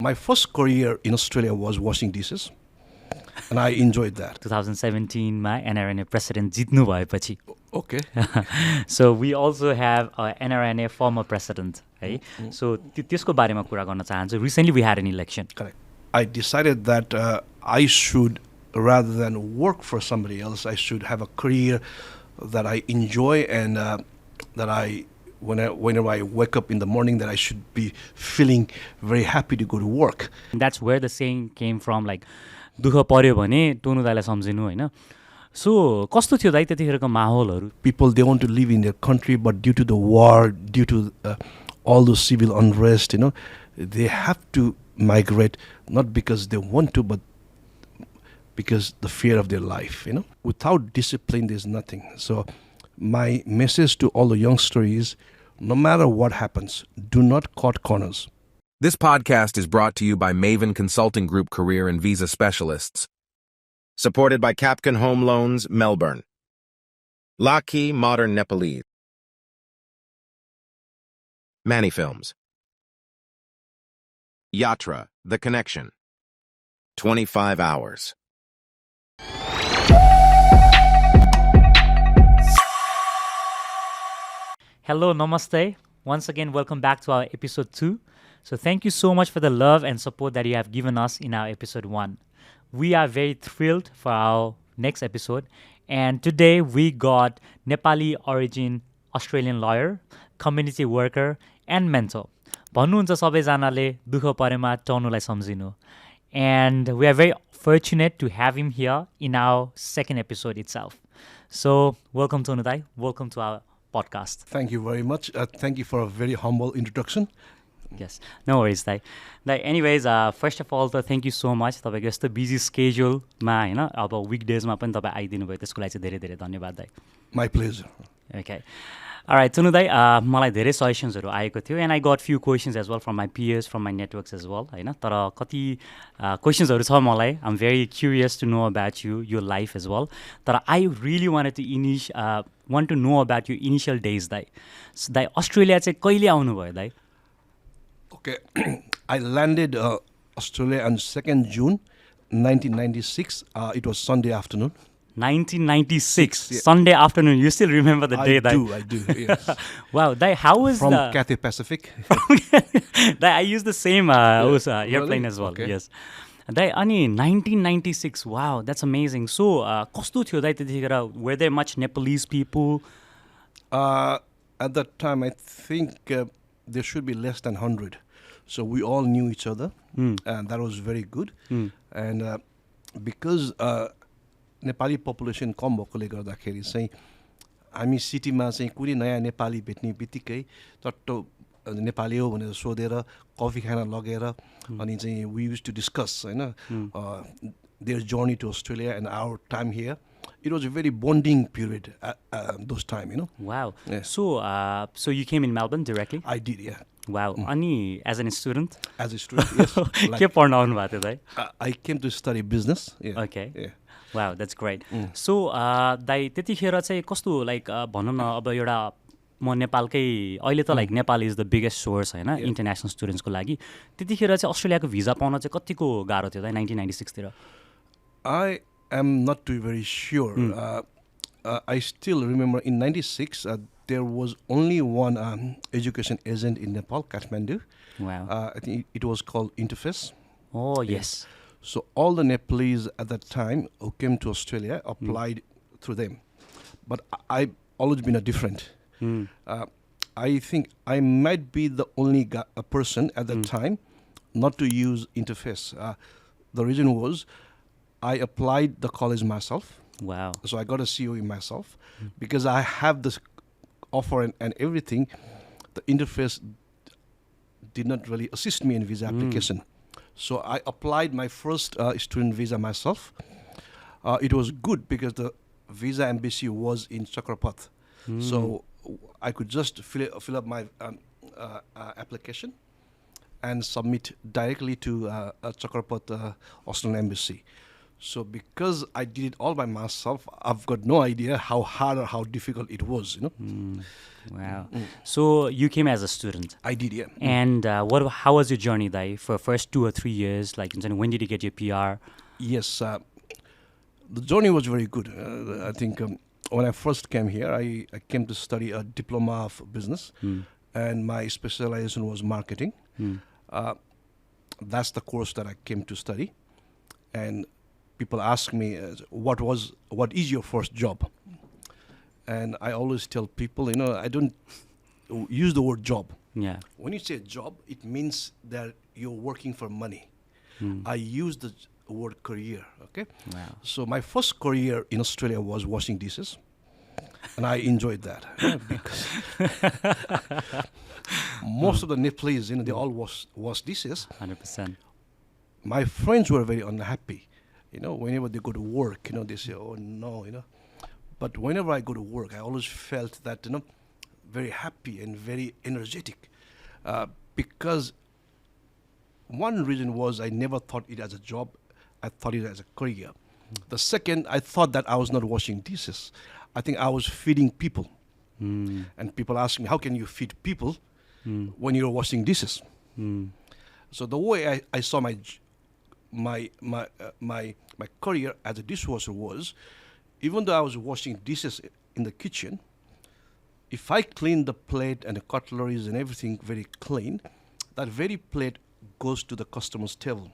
My first career in Australia was washing dishes, and I enjoyed that. 2017 मा NRNA President जित्नु भएपछि. Okay. So we also have a NRNA former president, है. So त्यसको बारेमा कुरा गर्न चाहन्छु. Recently we had an election. Correct. I decided that I should, rather than work for somebody else, I should have a career that I enjoy and that whenever I wake up in the morning, that I should be feeling very happy to go to work. That's where the saying came from, like, दुःख पर्यो भने टोनु दाइलाई सम्झिनु, होइन? So कस्तो थियो दाइ त्यतिखेरको माहौलहरू? People, they want to live in their country, but due to the war, due to all the civil unrest, they have to migrate, not because they want to, but because the fear of their life, Without discipline, there's nothing. So my message to all the youngsters is, no matter what happens, do not cut corners. This podcast is brought to you by Maven Consulting Group Career and Visa Specialists. Supported by Capcan Home Loans, Melbourne. Laki Modern Nepalese. Manny Films. Yatra, The Connection. 25 Hours. Hello, namaste. Once again, welcome back to our episode 2. So thank you so much for the love and support that you have given us in our episode 1. We are very thrilled for our next episode. And today we got Nepali origin Australian lawyer, community worker, and mentor. भन्नुहुन्छ सबैजनाले दुःख परेमा टनुलाई सम्झिनु. And we are very fortunate to have him here in our second episode itself. So welcome Tonnou Dai. Welcome to our podcast. Thank you very much. Thank you for a very humble introduction. Yes, no worries, Dai. Anyways, first of all, thank you so much. तपाईँको यस्तो busy स्केड्युलमा होइन अब विकडेजमा पनि तपाईँ आइदिनु भयो त्यसको लागि चाहिँ धेरै धेरै धन्यवाद दाइ. My pleasure. Okay. Alright, Tonnou Dai, मलाई धेरै सजेसन्सहरू आएको थियो and I got few questions as well from my peers, from my networks as well, होइन? तर कति questionsहरू छ मलाई. I'm very curious to know about you, your life as well. तर I really wanted to want to know about your initial days, Dai. So, Dai, Australia चाहिँ कहिले आउनु भयो, Dai? Okay, I landed Australia on 2nd June 1996. It was Sunday afternoon. 1996, yeah. Sunday afternoon. You still remember the day? I do, yes. Wow, Dai, how was from Cathay Pacific? Dai, I used the same airplane really? as well, okay. Yes. Dai, ani 1996, wow, that's amazing. So, कस्तो थियो दाइ त्यतिखेर? Were there much Nepalese people? At that time, I think there should be less than 100. So we all knew each other, and that was very good. And because Nepali population कम भएकोले गर्दाखेरि चाहिँ हामी सिटीमा चाहिँ कुनै नयाँ नेपाली भेट्ने बित्तिकै चट्टो नेपाली हो भनेर सोधेर कफी खान लगेर अनि चाहिँ we used to discuss their journey to Australia and our time here. It was a very bonding period at those time, Wow. Yeah. So you came in Melbourne directly? I did, yeah. Wow. Ani as a student? As a student, yes. के पढ्न आउनु भएको थियो दाइ? I came to study business. Yeah. Okay. Yeah. Wow, that's great. So, दाइ त्यतिखेर चाहिँ कस्तो like भनौँ न अब एउटा म नेपालकै अहिले त like Nepal is the biggest source होइन इन्टरनेसनल स्टुडेन्ट्सको लागि त्यतिखेर चाहिँ अस्ट्रेलियाको भिजा पाउन चाहिँ कतिको गाह्रो थियो दाइ 1996 तिर? I am not too very sure. I still remember in 96 there was only one education agent in Nepal, Kathmandu. Wow. I think it was called Interface. Oh, yes. So all the Nepalese at that time who came to Australia applied through them. But I've always been a different. I think I might be the only person at that time not to use Interface. The reason was I applied the college myself. Wow. So I got a COE myself. Because I have this offer and everything, the Interface did not really assist me in visa application. So I applied my first student visa myself. It was good because the visa embassy was in Chakrapath. So I could just fill up my application and submit directly to Chakrapath Australian embassy. So because I did it all by myself, I've got no idea how hard or how difficult it was, Wow. So you came as a student. I did, yeah. And how was your journey, Dai, for first 2 or 3 years? Like, when did you get your PR? Yes, the journey was very good. I think when I first came here, I came to study a diploma of business, and my specialization was marketing. That's the course that I came to study. And people ask me, what is your first job? And I always tell people, I don't use the word job. Yeah. When you say job, it means that you're working for money. I use the word career, okay? Wow. So my first career in Australia was washing dishes, and I enjoyed that because most of the Nepalese, they all wash dishes. 100%. My friends were very unhappy. Whenever they go to work, they say, oh no, But whenever I go to work, I always felt that, very happy and very energetic. Because one reason was I never thought it as a job. I thought it as a career. The second, I thought that I was not washing dishes. I think I was feeding people. And people ask me, how can you feed people when you're washing dishes? So the way I saw my career as a dishwasher was, even though I was washing dishes in the kitchen, if I clean the plate and the cutleries and everything very clean, that very plate goes to the customer's table.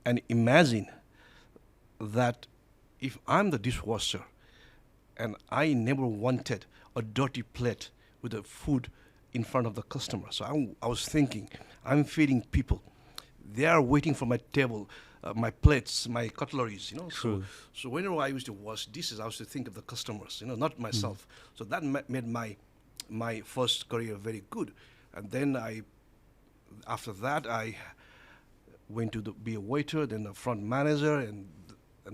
And imagine that if I'm the dishwasher and I never wanted a dirty plate with the food in front of the customer. So I was thinking, I'm feeding people. They are waiting for my table, my plates, my cutleries, True. So whenever I used to wash dishes, I used to think of the customers, not myself. So that made my first career very good. And then after that, I went to be a waiter, then a front manager, and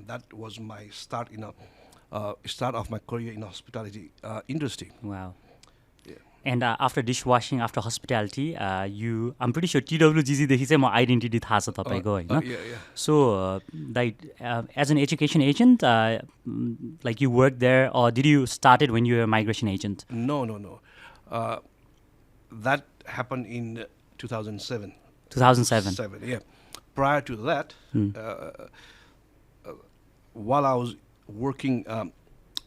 that was my start start of my career in the hospitality industry. Wow. Yeah. And after dishwashing, after hospitality, I'm pretty sure TWGG देखि चाहिँ म identity थाहा छ तपाईको हैन. Yeah. So as an education agent, like you worked there, or did you started when you were a migration agent? No. That happened in 2007. 2007. Yeah. Prior to that, while I was working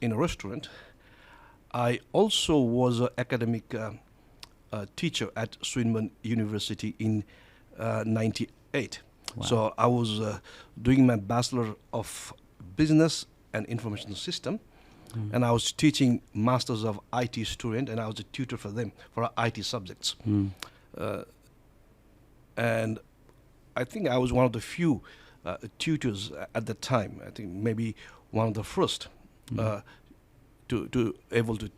in a restaurant, I also was an academic teacher at Swinburne University in 98. Wow. So I was doing my Bachelor of Business and Information System, and I was teaching Masters of IT student, and I was a tutor for them for IT subjects. And I think I was one of the few tutors at the time. I think maybe one of the first to able to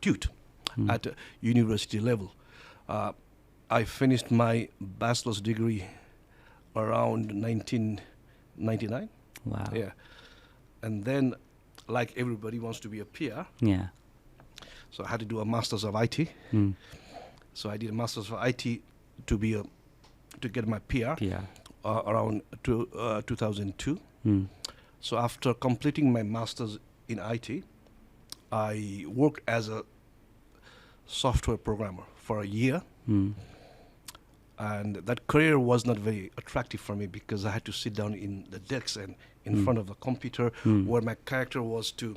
tute at a university level. I finished my bachelor's degree around 1999. Wow. Yeah. And then, like everybody wants to be a PR, Yeah. so I had to do a master's of IT. So I did a master's of IT to get my PR. Around 2002. So after completing my master's in IT, I worked as a software programmer for a year. And that career was not very attractive for me because I had to sit down in the desks and in front of the computer where my character was to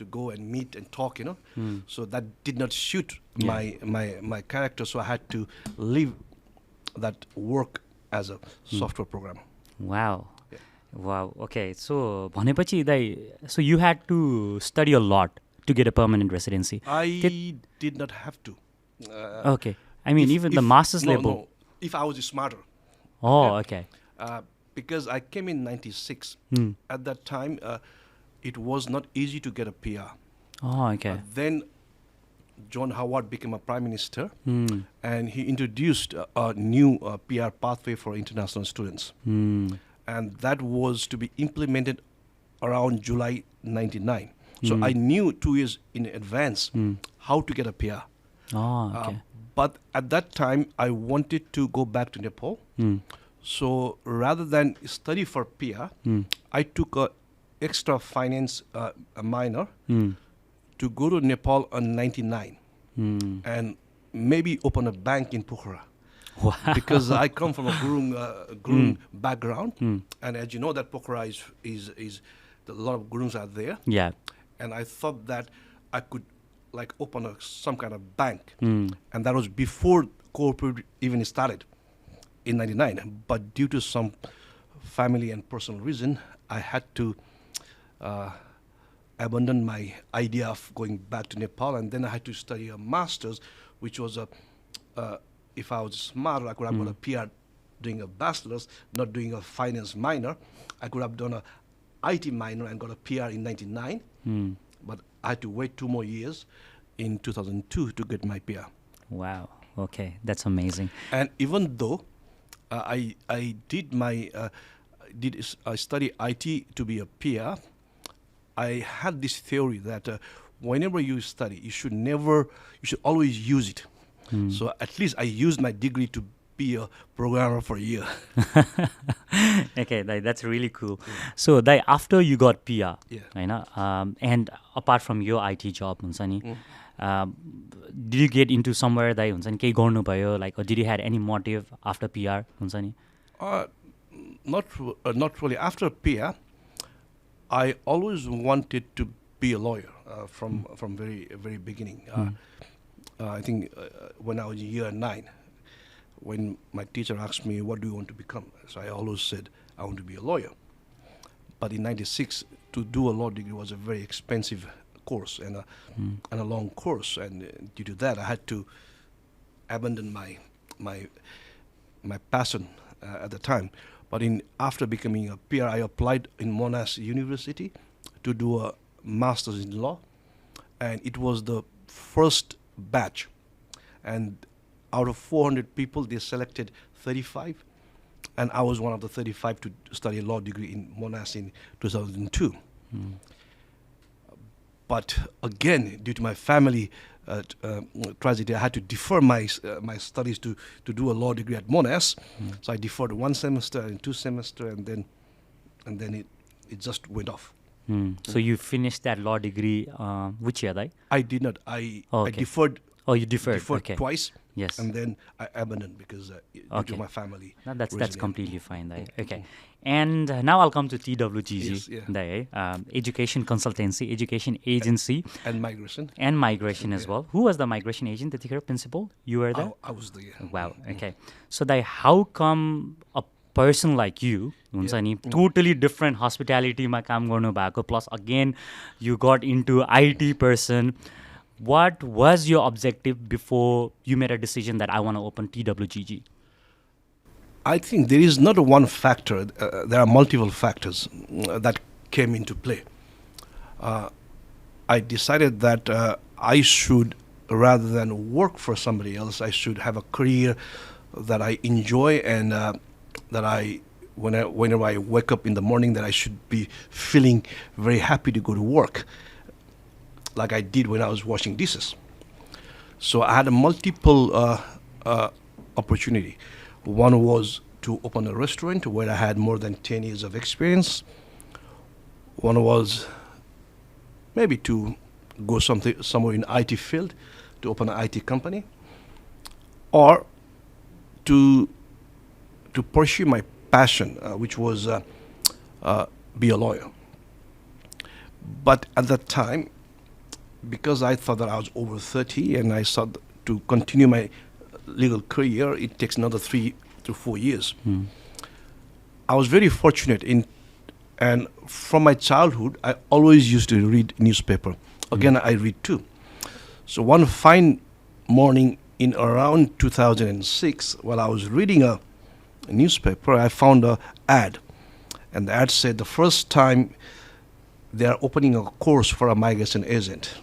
go and meet and talk, So that did not suit my character, so I had to leave that work as a software programmer. Wow. Yeah. Wow. Okay. So भनेपछि so you had to study a lot to get a permanent residency. I did not have to. Okay. I mean, even the master's level. No, if I was smarter. Oh, okay. Because I came in 96. At that time, it was not easy to get a PR. Oh, okay. Then John Howard became a prime minister, and he introduced a new PR pathway for international students. And that was to be implemented around July 99. So I knew 2 years in advance how to get a PR. Oh, okay. But at that time, I wanted to go back to Nepal. So rather than study for PR, I took a extra finance a minor to go to Nepal in 99 and maybe open a bank in Pokhara. Wow. Because I come from a Gurung background, and as you know, that Pokhara is a lot of Gurungs are there. Yeah. And I thought that I could like open some kind of bank, and that was before cooperative even started in 99. But due to some family and personal reason, I had to abandon my idea of going back to Nepal, and then I had to study a master's, which was if I was smart, I could have got a PR doing a bachelor's, not doing a finance minor. I could have done a IT minor and got a PR in 99, but I had to wait 2 more years in 2002 to get my PR. Wow. Okay, that's amazing. And even though I did I study IT to be a PR, I had this theory that whenever you study, you should always use it. So at least I used my degree to be a programmer for a year. Okay, that's really cool. So after you got PR, and apart from your IT job, did you get into somewhere that kehi garnu bhayo, like, or did you had any motive after PR? Not really. After PR, I always wanted to be a lawyer from very very beginning. I think when I was in year 9, when my teacher asked me, what do you want to become? So I always said, I want to be a lawyer. But in 96, to do a law degree was a very expensive course and a long course. And due to that, I had to abandon my passion at the time. But after becoming a PR, I applied in Monash University to do a master's in law. And it was the first batch, and out of 400 people they selected 35, and I was one of the 35 to study a law degree in Monash in 2002. But again, due to my family tragedy, I had to defer my studies to do a law degree at Monash. So I deferred 1 semester and 2 semesters, and then it just went off. So you finished that law degree which year, right? I did not. I deferred. Oh, you deferred. Deferred okay. twice. Yes. And then I abandoned because due to my family. No, that's completely fine, right? Okay. And now I'll come to TWGG, yes, education consultancy, education agency, and migration. And migration as well. Who was the migration agent? The principal? You were there? I was there. Wow. Okay. So how come a person like you, totally different hospitality ma kaam garnu bhako, plus again you got into IT person. What was your objective before you made a decision that I want to open TWGG? I think there is not one factor. There are multiple factors that came into play. I decided that I should, rather than work for somebody else, I should have a career that I enjoy and that whenever I wake up in the morning, that I should be feeling very happy to go to work, like I did when I was washing dishes. So I had a multiple opportunity. One was to open a restaurant where I had more than 10 years of experience. One was maybe to go somewhere in IT field, to open an IT company, or to pursue my passion, which was be a lawyer. But at that time, because I thought that I was over 30 and I thought to continue my legal career, it takes another 3 to 4 years. I was very fortunate and from my childhood, I always used to read newspaper. Again, I read too. So one fine morning in around 2006, while I was reading a newspaper, I found an ad. And the ad said the first time they are opening a course for a migration agent.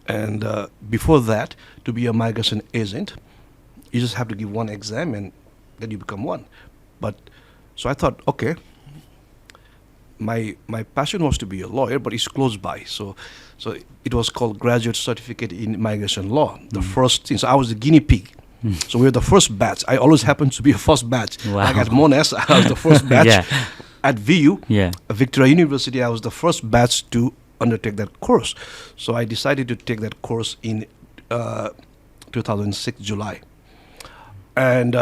And before that, to be a migration agent, you just have to give one exam and then you become one. So I thought, okay, my passion was to be a lawyer, but it's close by. So it was called Graduate Certificate in Migration Law, the first thing. So I was the guinea pig. So we were the first batch. I always happened to be a first batch. Wow. Like at Monash, I was the first batch. Yeah. At VU, Yeah. Victoria University, I was the first batch to undertake that course. So I decided to take that course in 2006 July, and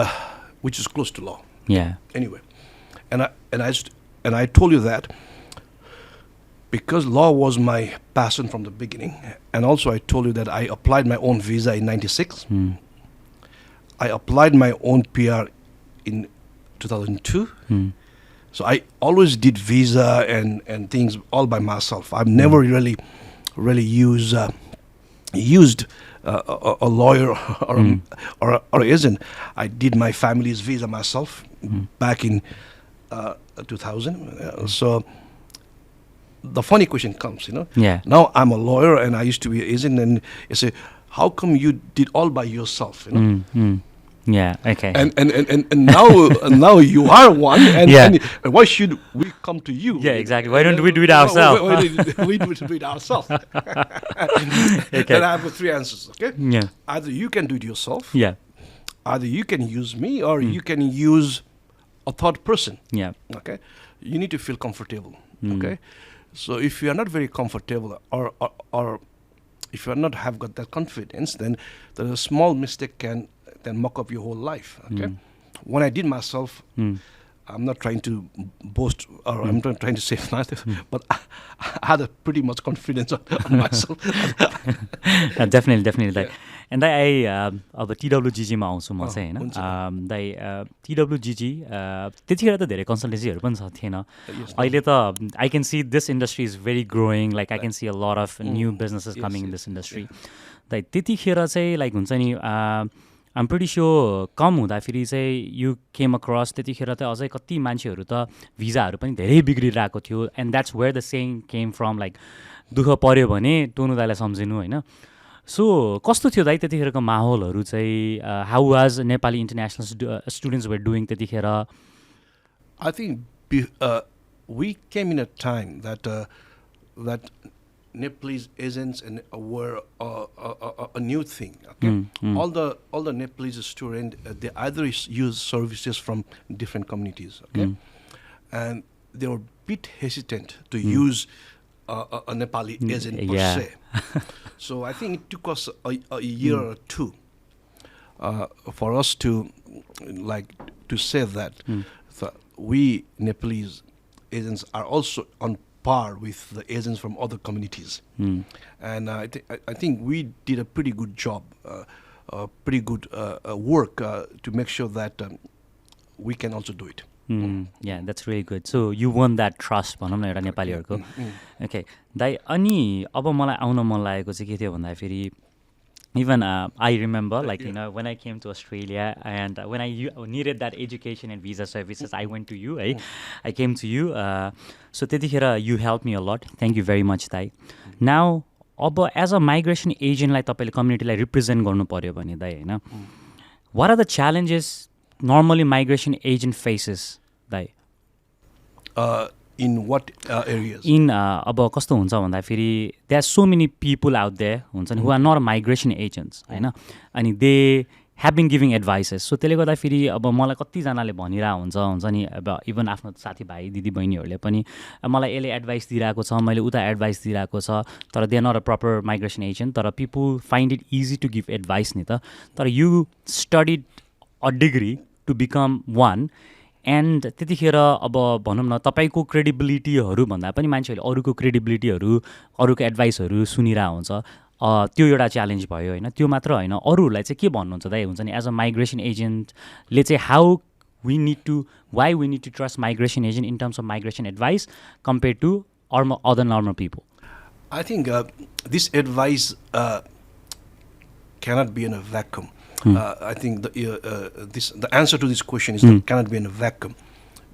which is close to law. Yeah. Anyway, and I told you that because law was my passion from the beginning, and also I told you that I applied my own visa in '96. I applied my own PR in 2002. So I always did visa and things all by myself. I've never really used a lawyer or agent. I did my family's visa myself back in 2000. So the funny question comes, Yeah. Now I'm a lawyer and I used to be an agent, and you say, how come you did all by yourself? Yeah. Okay. And now you are one, and why should we come to you? Yeah, exactly. Why don't we do it ourselves? Why we do it ourselves? Okay. And I have three answers. Okay. Yeah. Either you can do it yourself. Yeah. Either you can use me, or you can use a third person. Yeah. Okay. You need to feel comfortable. Okay. So if you are not very comfortable, or if you are not have got that confidence, then a small mistake can muck up your whole life. Okay. When I did myself, I'm not trying to boast, or I'm not trying to say nothing, but I had a pretty much confidence on myself. Definitely. Yeah. And I अब TWGG मा आउँछु म चाहिँ हैन दाइ TWGG त्यतिखेर त धेरै कन्सल्टेन्सीहरू पनि थिएन अहिले त I can see this industry is very growing, like I can see a lot of new businesses coming in this industry. दाइ त्यतिखेर चाहिँ लाइक हुन्छ नि I'm pretty sure कम हुँदाखेरि चाहिँ you came across त्यतिखेर त अझै कति मान्छेहरू त भिजाहरू पनि धेरै बिग्रिरहेको थियो, and that's where the saying came from, like दुःख पर्यो भने टोनु दाइलाई सम्झिनु हैन. सो कस्तो थियो दाइ त्यतिखेरको माहौलहरू चाहिँ, how was Nepali international students were doing त्यतिखेर? I think we came in a time that Nepalese agents were a new thing. Okay, all the Nepalese students they either use services from different communities. Okay, and they were a bit hesitant to use a Nepali agent per se. So I think it took us a year or two for us to say that we Nepalese agents are also on par with the agents from other communities, and I think we did a pretty good job, pretty good work to make sure that we can also do it. Yeah, that's really good. So you won that trust भनौँ न एउटा नेपालीहरूको. Okay, दाइ अनि अब मलाई आउन मन लागेको चाहिँ के थियो भन्दाखेरि, even I remember when I came to Australia and when I needed that education and visa services, I went to you. I came to you. So त्यतिखेर you helped me a lot. Thank you very much, Dai. Now अब as a migration agent लाई तपाईले कम्युनिटीलाई represent गर्नु पर्यो भने दाइ हैन, what are the challenges normally migration agent faces, Dai? In what areas? In अब कस्तो हुन्छ भन्दाखेरि there are so many people out there हुन्छ नि who are not migration agents हैन, अनि they have been giving advices. So त्यसले गर्दाखेरि अब मलाई कतिजनाले भनिरहेको हुन्छ नि, अब इभन आफ्नो साथीभाइ दिदीबहिनीहरूले पनि मलाई यसले एडभाइस दिइरहेको छ, मैले उता एडभाइस दिइरहेको छ, तर they are not a proper migration agent, तर people find it easy to give advice नि त. तर you studied a degree to become one, and त्यतिखेर अब भनौँ न तपाईँको क्रेडिबिलिटीहरू भन्दा पनि मान्छेहरूले अरूको क्रेडिबिलिटीहरू अरूको एडभाइसहरू सुनिरहेको हुन्छ. त्यो एउटा च्यालेन्ज भयो होइन. त्यो मात्र होइन, अरूहरूलाई चाहिँ के भन्नुहुन्छ दाइ हुन्छ नि एज अ माइग्रेसन एजेन्टले चाहिँ how we need to why we need to trust migration agent in terms of migration advice compare to other normal people? I think this advice cannot be in a vacuum. I think the answer to this question is that cannot be in a vacuum,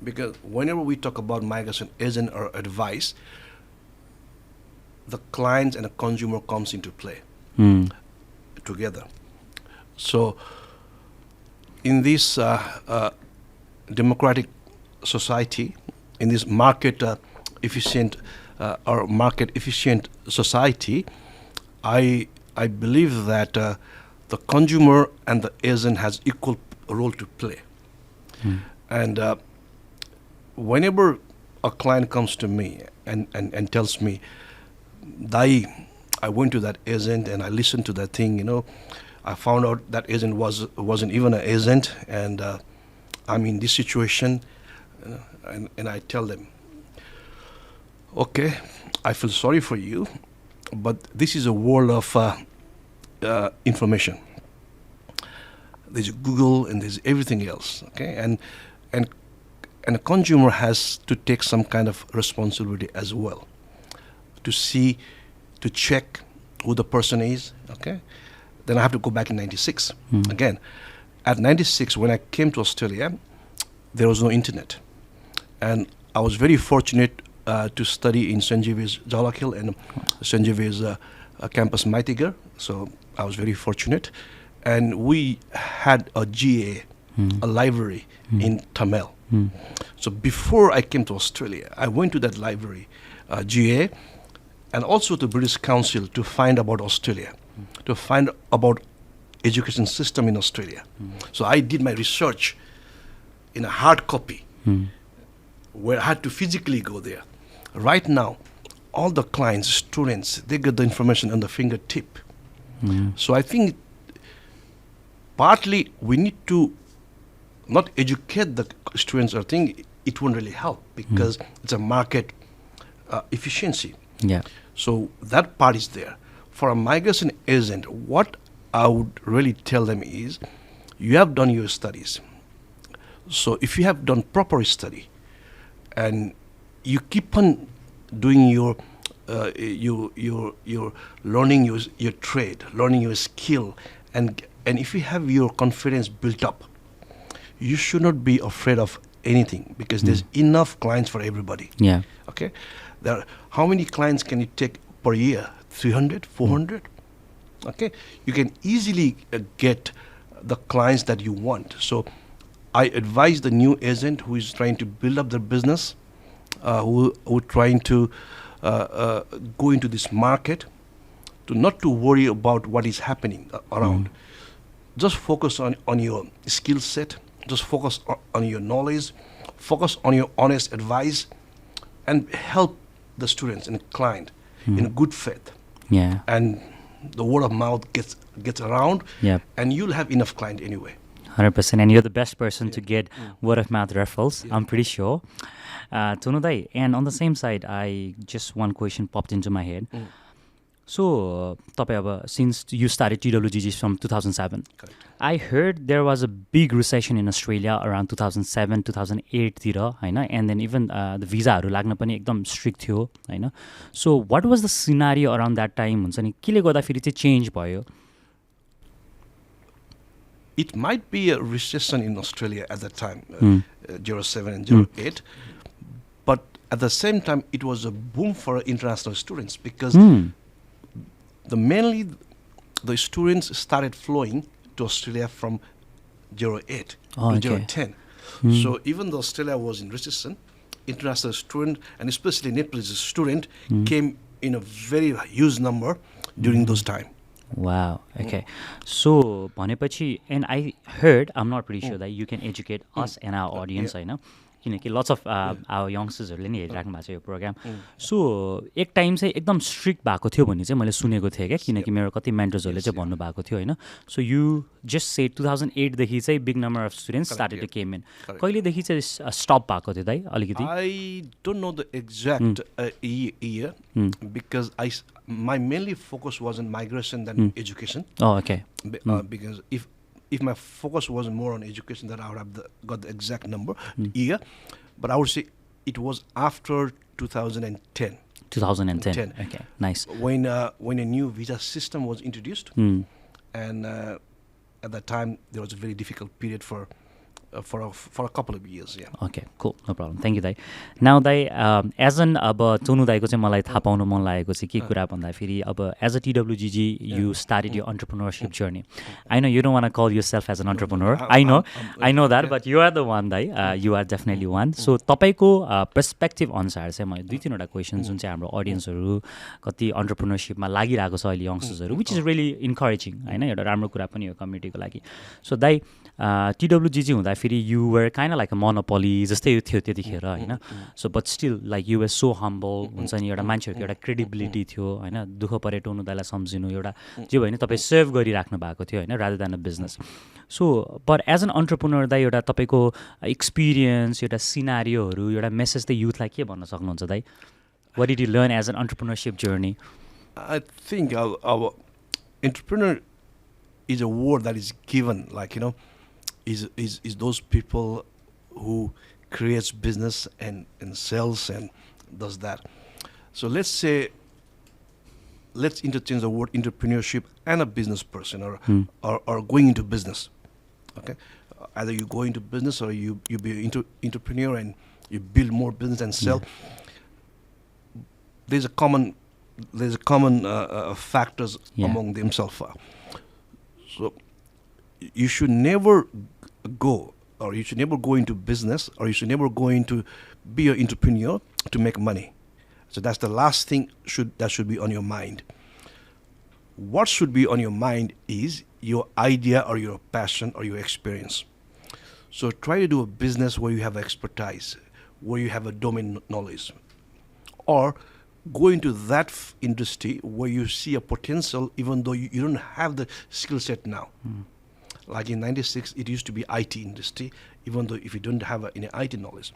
because whenever we talk about migration agent or advice, the clients and the consumer comes into play together. So in this democratic society, in this market efficient society, I believe that the consumer and the agent has equal role to play. And whenever a client comes to me and tells me, Dai, I went to that agent and I listened to that thing, I found out that agent wasn't even an agent, and I'm in this situation, and I tell them, okay, I feel sorry for you, but this is a world of information. There's Google and there's everything else, okay? And a consumer has to take some kind of responsibility as well to check who the person is, okay? Then I have to go back in 96. Again, at 96, when I came to Australia, there was no internet. And I was very fortunate to study in St. Xavier's Jalakhill and St. Xavier's campus Maitigar. So I was very fortunate. And we had a GA, a library in Tamil. So before I came to Australia, I went to that library, GA, and also to British Council to find about Australia, to find about education system in Australia. So I did my research in a hard copy, where I had to physically go there. Right now, all the clients, students, they get the information on the fingertip. So I think partly we need to not educate the students, or think it won't really help because it's a market efficiency. Yeah. So that part is there. For a migration agent, what I would really tell them is, you have done your studies. So if you have done proper study, and you keep on doing your learning your trade, learning your skill, and if you have your confidence built up, you should not be afraid of anything, because there's enough clients for everybody. Yeah. Okay, how many clients can you take per year? 300, 400. Okay, you can easily get the clients that you want. So I advise the new agent who is trying to build up their business, who trying to go into this market, to not to worry about what is happening around. Just focus on your skill set. Just focus on your knowledge. Focus on your honest advice, and help the students and client in good faith. Yeah. And the word of mouth gets around. Yep. And you'll have enough client anyway. 100%, and you're the best person to get word of mouth referrals, I'm pretty sure. Tonnou Dai, and on the same side, just one question popped into my head. So, since you started TWGG from 2007, Correct. I heard there was a big recession in Australia around 2007, 2008 तिर, हैन, and then even the visa लाग्न पनि एकदम strict थियो, हैन. So what was the scenario around that time? हुन्छ नि केले गर्दाखेरि चाहिँ change भयो? It might be a recession in Australia at that time, 07 and 08, but at the same time it was a boom for international students, because mainly the students started flowing to Australia from 08 to 010. So even though Australia was in recession, international student, and especially Nepalese student, came in a very huge number during those time. Wow. Okay. So, भनेपछि, and I heard, I'm not pretty sure that you can educate us and our audience, हैन, किनकि lots of our youngstersहरूले नि हेरिराख्नु भएको छ यो programme. सो एक time चाहिँ एकदम strict भएको थियो भन्ने चाहिँ मैले सुनेको थिएँ क्या, किनकि मेरो कति मेन्टर्सहरूले चाहिँ भन्नुभएको थियो, होइन. सो यु जस्ट से 2008 देखि चाहिँ big number of students started to came in. कहिलेदेखि चाहिँ स्टप भएको थियो दाइ अलिकति? I don't know the exact year, because my mainly focus was on migration than education. Oh, okay. Because if my focus was more on education, then I would have got the exact number, year. But I would say it was after 2010. 2010. Okay, nice. When a new visa system was introduced, and at that time there was a very difficult period for for a couple of years. Yeah. Okay, cool, no problem. Thank you, दाइ. Now दाइ, as an अब टोनु दाइको चाहिँ मलाई थाहा पाउनु मन लागेको चाहिँ के कुरा भन्दाखेरि अब as a TWGG you started your entrepreneurship journey. I know you don't want to call yourself as an entrepreneur. I know that, but you are the one, Dai. You are definitely one. So तपाईँको perspective अनुसार चाहिँ मैले 2-3वटा question जुन चाहिँ हाम्रो अडियन्सहरू कति अन्टरप्रेन्योरसिपमा लागिरहेको छ अहिले यङ्स्टर्सहरू, विच इज रियली इन्करेजिङ होइन, एउटा राम्रो कुरा पनि हो कम्युनिटीको लागि. सो दाइ, TWGG हुँदाखेरि यु वर काइन्ड लाइक अ मोनोपोली जस्तै थियो त्यतिखेर होइन. So but still like you were so humble, हुन्छ नि, एउटा मान्छेहरूको एउटा क्रेडिबिलिटी थियो होइन. दुःख परे टोनु दाइलाई सम्झिनु, एउटा जे भयो नि तपाईँ सेभ गरिराख्नु भएको थियो होइन, rather than a business. So but as an entrepreneur दाइ, एउटा तपाईँको एक्सपिरियन्स, एउटा सिनारियोहरू, एउटा मेसेज चाहिँ युथलाई के भन्न सक्नुहुन्छ दाइ? What did you learn as an entrepreneurship journey? I think our entrepreneur is a word that is given, like, is those people who creates business and sells and does that. So let's interchange the word entrepreneurship and a business person or going into business. Okay, either you go into business or you be entrepreneur and you build more business and sell. There's a common factors among themselves. So you should never go into business, or you should never go into be an entrepreneur to make money. So that's the last thing that should be on your mind. What should be on your mind is your idea or your passion or your experience. So try to do a business where you have expertise, where you have a domain knowledge, or go into that industry where you see a potential even though you don't have the skill set now. Like in 96, it used to be IT industry, even though if you don't have any IT knowledge.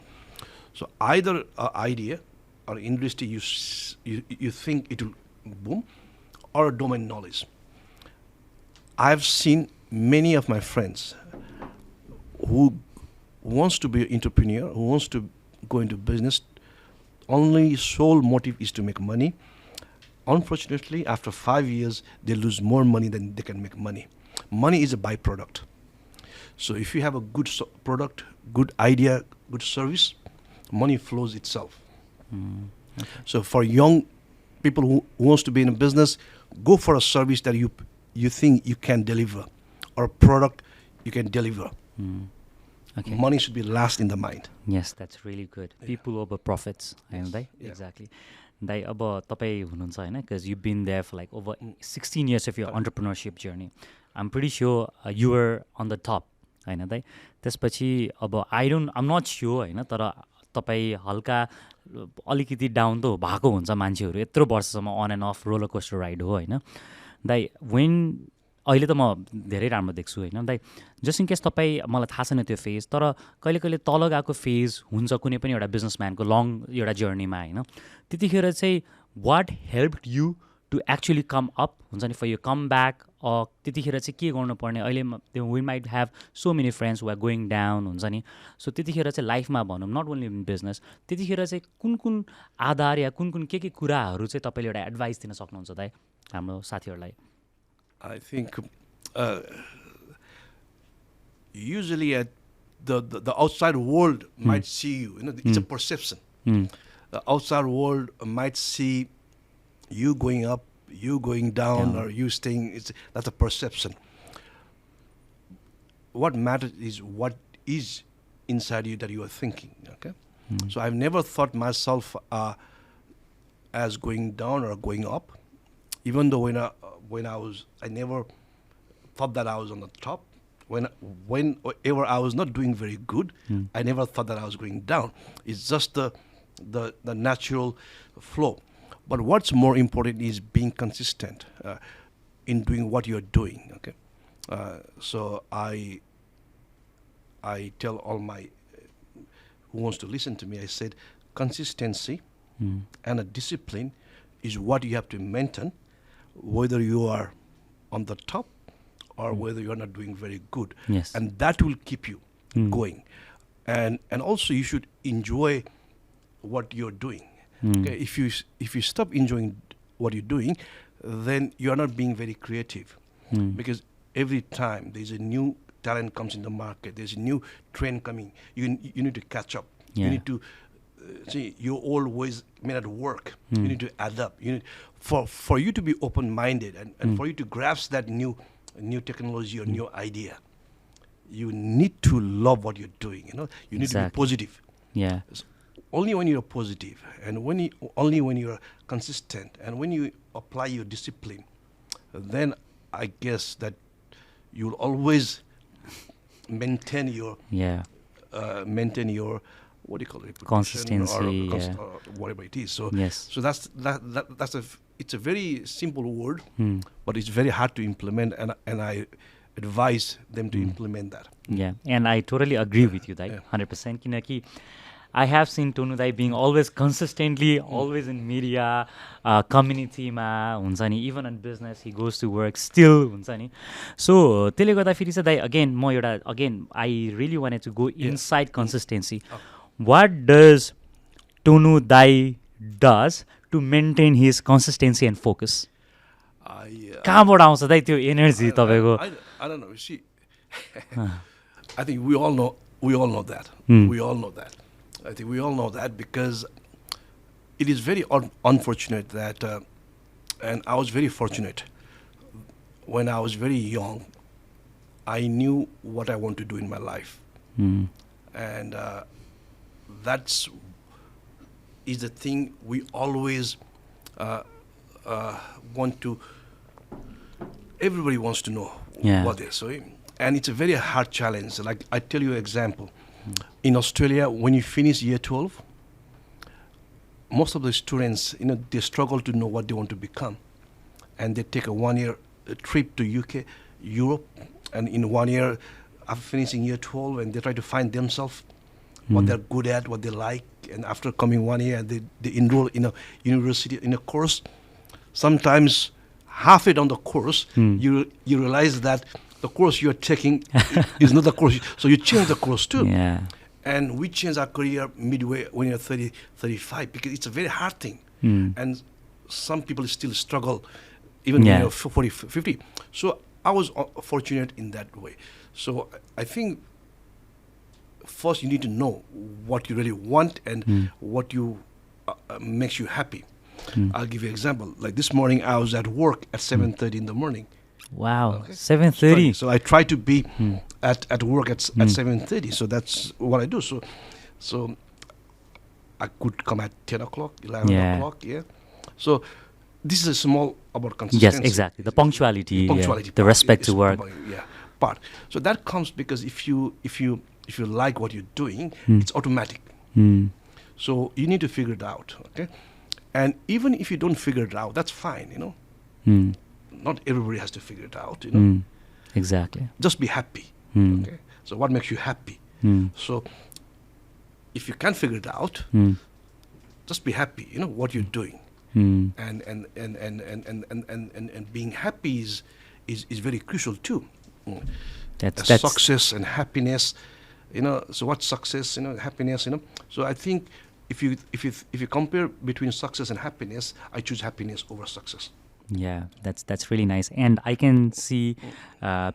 So either an idea or industry you think it will boom, or a domain knowledge. I've seen many of my friends who wants to be an entrepreneur, who wants to go into business, only sole motive is to make money. Unfortunately, after 5 years, they lose more money than they can make money. Money is a byproduct. So if you have a good product, good idea, good service, money flows itself. Okay. So for young people who wants to be in a business, go for a service that you think you can deliver, or a product you can deliver. Okay. Money should be last in the mind. Yes, that's really good. People over profits, yes. Exactly. Dai, अब तपाईँ हुनुहुन्छ होइन, because you've been there for like over 16 years of your entrepreneurship journey. I'm pretty sure you were on the top, होइन दाइ. त्यसपछि अब I'm not sure होइन, तर तपाईँ हल्का अलिकति डाउन त भएको हुन्छ मान्छेहरू यत्रो वर्षसम्म on and off roller coaster ride हो होइन दाइ. अहिले त म धेरै राम्रो देख्छु होइन दाइ. जस्ट इन केस तपाईँ, मलाई थाहा छैन त्यो फेज, तर कहिले कहिले तल गएको फेज हुन्छ कुनै पनि एउटा बिजनेसम्यानको लङ एउटा जर्नीमा होइन. त्यतिखेर चाहिँ what help you to actually come up, हुन्छ नि, फर यु कम ब्याक. त्यतिखेर चाहिँ के गर्नुपर्ने? अहिले we might have so many friends who are going down, हुन्छ नि. सो त्यतिखेर चाहिँ लाइफमा भनौँ, नट ओन्ली इन बिजनेस, त्यतिखेर चाहिँ कुन आधार या कुन के कुराहरू चाहिँ तपाईँले एउटा एडभाइस दिन सक्नुहुन्छ दाइ हाम्रो साथीहरूलाई? I think usually the outside world might see you. It's a perception. The outside world might see you going up, you going down, or you staying. That's a perception. What matters is what is inside you that you are thinking. Okay, so I've never thought myself as going down or going up, even though I never thought that I was on the top. Whenever I was not doing very good, I never thought that I was going down. It's just the natural flow. But what's more important is being consistent in doing what you're doing. Okay, so I tell all my who wants to listen to me, I said consistency and a discipline is what you have to maintain, whether you are on the top or whether you are not doing very good. Yes. And that will keep you going. And also you should enjoy what you're doing. Okay? If you stop enjoying what you're doing, then you are not being very creative. Because every time there's a new talent comes in the market. There's a new trend coming. You need to catch up. Yeah. You need to see your old ways may not work. You need to adapt. You need, for you to be open-minded and for you to grasp that new technology or new idea, you need to love what you're doing. You need to be positive. Yeah. Only when you're positive, and only when you're consistent, and when you apply your discipline, then I guess that you'll always maintain your what do you call it? Consistency, or whatever it is. So yes. So that's it's a very simple word, but it's very hard to implement, and I advise them to implement that. Yeah, and I totally agree with you, Dai, 100%. Kinaki, I have seen Tonnou Dai being always consistently, always in media, community ma, हुन्छ नि, even in business, he goes to work still, हुन्छ नि. So, त्यसले गर्दाखेरि चाहिँ Dai, again, I really wanted to go inside consistency. What does Tonnou Dai does to maintain his consistency and focus? कहाँबाट आउँछ दाइ त्यो एनर्जी तपाईको? I don't know. You see, I think we all know that. We all know that. I think we all know that because it is very unfortunate that, and I was very fortunate when I was very young. I knew what I want to do in my life, and that's is the thing we always want to. Everybody wants to know what they're doing, and it's a very hard challenge. Like I tell you an example. In Australia, when you finish year 12, most of the students, they struggle to know what they want to become, and they take a 1-year trip to UK, Europe, and in 1 year, after finishing year 12, and they try to find themselves, what they're good at, what they like, and after coming 1 year, they enroll in a university in a course. Sometimes halfway down the course, you realize that the course you're taking is not the course. So you change the course too. Yeah. And we change our career midway when you're 30, 35 because it's a very hard thing. And some people still struggle even when you're 40, 50. So I was fortunate in that way. So I think first you need to know what you really want and what you makes you happy. I'll give you an example. Like this morning, I was at work at 7:30 in the morning. Wow, 7:30. So I try to be at work at 7:30. So that's what I do. So I could come at 10 o'clock, 11 o'clock. Yeah. So this is a small about consistency. Yes, exactly. The punctuality, the respect to work. Part. So that comes because if you like what you're doing, it's automatic. So you need to figure it out. Okay. And even if you don't figure it out, that's fine, Not everybody has to figure it out, Exactly. Just be happy. Okay. So what makes you happy? So if you can't figure it out, just be happy, what you're doing. And being happy is very crucial too. That's success and happiness, So what's success, happiness, So I think if you compare between success and happiness, I choose happiness over success. Yeah, that's really nice, and I can see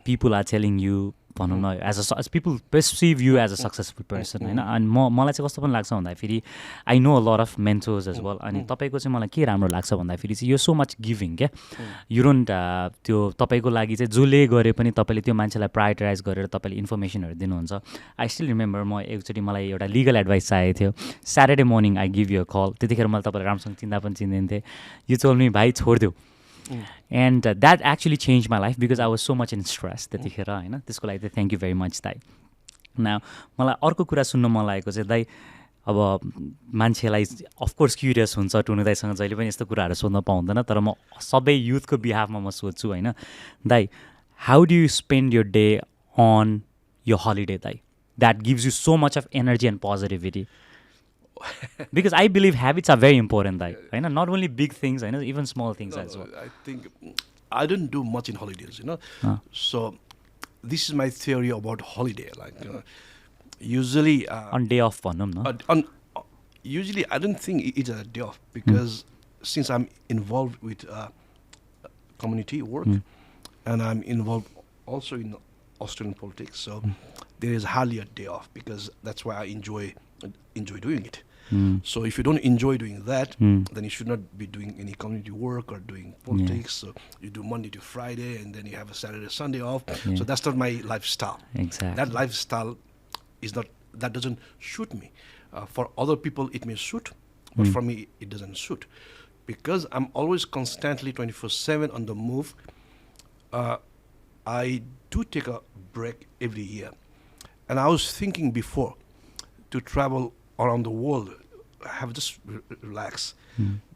people are telling you, as people perceive you as a successful person, and मलाई चाहिँ कस्तो पनि लाग्छ भन्दाखेरि I know a lot of mentors as well. अनि तपाईको चाहिँ मलाई के राम्रो लाग्छ भन्दाखेरि चाहिँ you're so much giving क्या. You don't त्यो तपाईको लागि चाहिँ जसले गरे पनि तपाईले त्यो मान्छेलाई प्रायोरिटाइज गरेर तपाईले इन्फर्मेसनहरु दिनुहुन्छ. I still remember म एकचोटी मलाई एउटा लिगल एडभाइस चाहिएको थियो. Saturday morning I give you a call. त्यतिखेर मैले तपाईलाई राम्रोसँग चिन्दा पनि चिन्दैन थिए. You told me भाइ छोड्देऊ. And that actually changed my life because I was so much in stress त्यतिखेर हैन. त्यसको लागि चाहिँ thank you very much Dai. Now मलाई अर्को कुरा सुन्न मन लागेको चाहिँ दाइ अब मान्छेलाई अफ कोर्स क्युरियस हुन्छ टोनु दाइसँग जहिले पनि यस्तो कुराहरु सोध्न पाउँदैन तर म सबै युथको बिहाफमा म सोध्छु हैन. दाइ, how do you spend your day on your holiday Dai? That gives you so much of energy and positivity. Because I believe habits are very important, right? Not only big things, even small things as well. I think I don't do much in holidays, So this is my theory about holiday. Like usually on day off, usually I don't think it's a day off because since I'm involved with community work and I'm involved also in Australian politics. So there is hardly a day off because that's why I enjoy doing it. So if you don't enjoy doing that, then you should not be doing any community work or doing politics. So you do Monday to Friday, and then you have a Saturday, Sunday off. So that's not my lifestyle. Exactly. That lifestyle that doesn't suit me. For other people, it may suit, but for me, it doesn't suit. Because I'm always constantly 24/7 on the move, I do take a break every year. And I was thinking before to travel around the world, have just relax.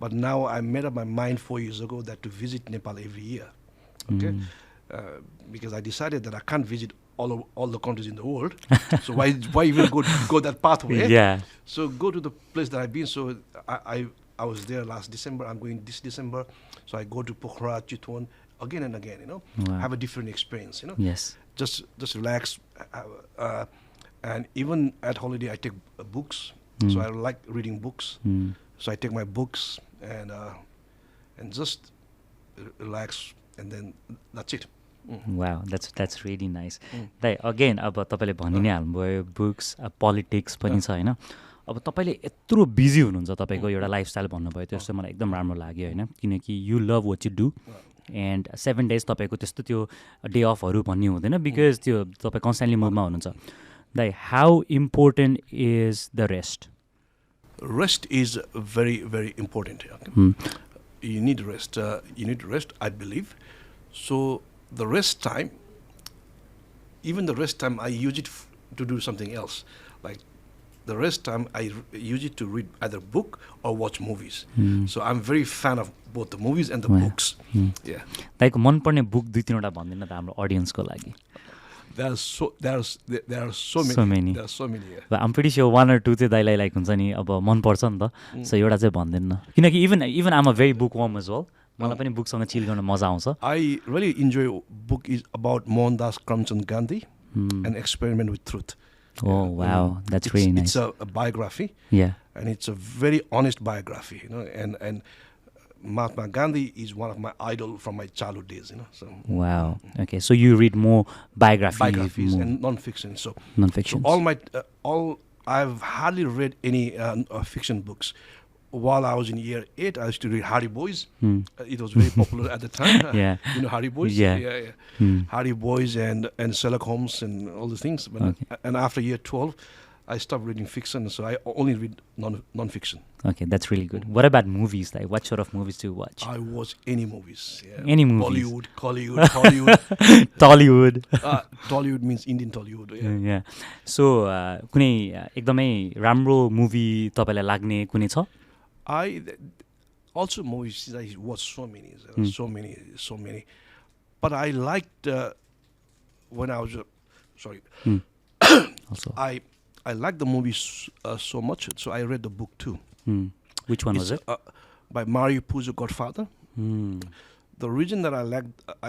But now I made up my mind 4 years ago that to visit Nepal every year. Okay, because I decided that I can't visit all the countries in the world. So why even go that pathway? Yeah. So go to the place that I've been. So I was there last December. I'm going this December. So I go to Pokhara, Chitwan again and again. Have a different experience. Yes. Just relax. And even at holiday, I take books. So I like reading books. So I take my books and just relax, and then that's it. Wow, that's really nice. Again, अब तपाईँले भनि नै हाल्नुभयो books politics पनि छ होइन. अब तपाईँले यत्रो बिजी हुनुहुन्छ तपाईँको एउटा लाइफस्टाइल भन्नुभयो त्यो चाहिँ मलाई एकदम राम्रो लाग्यो होइन, किनकि यु लभ वाट यु डु एन्ड 7 days तपाईँको त्यस्तो त्यो डे अफहरू भन्ने हुँदैन बिकज त्यो तपाईँ कन्सटेन्टली मुभमा हुनुहुन्छ. दाइ how important is the rest? Rest is very, very important. You need rest. I believe. So the rest time, I use it to do something else. Like the rest time, I use it to read either book or watch movies. So I'm very fan of both the movies and the books. Yeah. दाइको मनपर्ने book 2-3 भन्दिन त हाम्रो अडियन्सको लागि. There are so many. There are so many. Yeah. But I'm pretty sure 1 or 2 चाहिँ दाइलाई like हुन्छ नि अब मन पर्छ नि त. सो एउटा चाहिँ भन्दिन्न किनकि even I'm a very bookworm as well. मलाई पनि बुकसँग चिल गर्न मजा आउँछ. I really enjoy book is about Mohandas Karamchand Gandhi, An Experiment with Truth. Oh wow, that's really nice. It's a biography. Yeah. And it's a very honest biography, and Mahatma Gandhi is one of my idol from my childhood days, So wow. Okay, so you read more biographies and non-fiction. So non-fiction. So I've hardly read any fiction books. While I was in year 8, I used to read Hardy Boys. It was very popular at the time. Yeah. You know Hardy Boys? Yeah. Hardy Boys and Sherlock Holmes and all the things. But and after year 12, I stopped reading fiction, so I only read non-fiction. Okay, that's really good. What about movies? Like, what sort of movies do you watch? I watch any movies. Yeah. Any movies? Bollywood, Hollywood, Hollywood. Tollywood. Tollywood means Indian Tollywood. Yeah. So, कुनै एकदमै राम्रो movie तपाईलाई लाग्ने कुनै छ? I also movies. I watch so many. But I liked when I was sorry. Also, I liked the movies so much, so I read the book too. Which one was it? By Mario Puzo, Godfather. The reason that I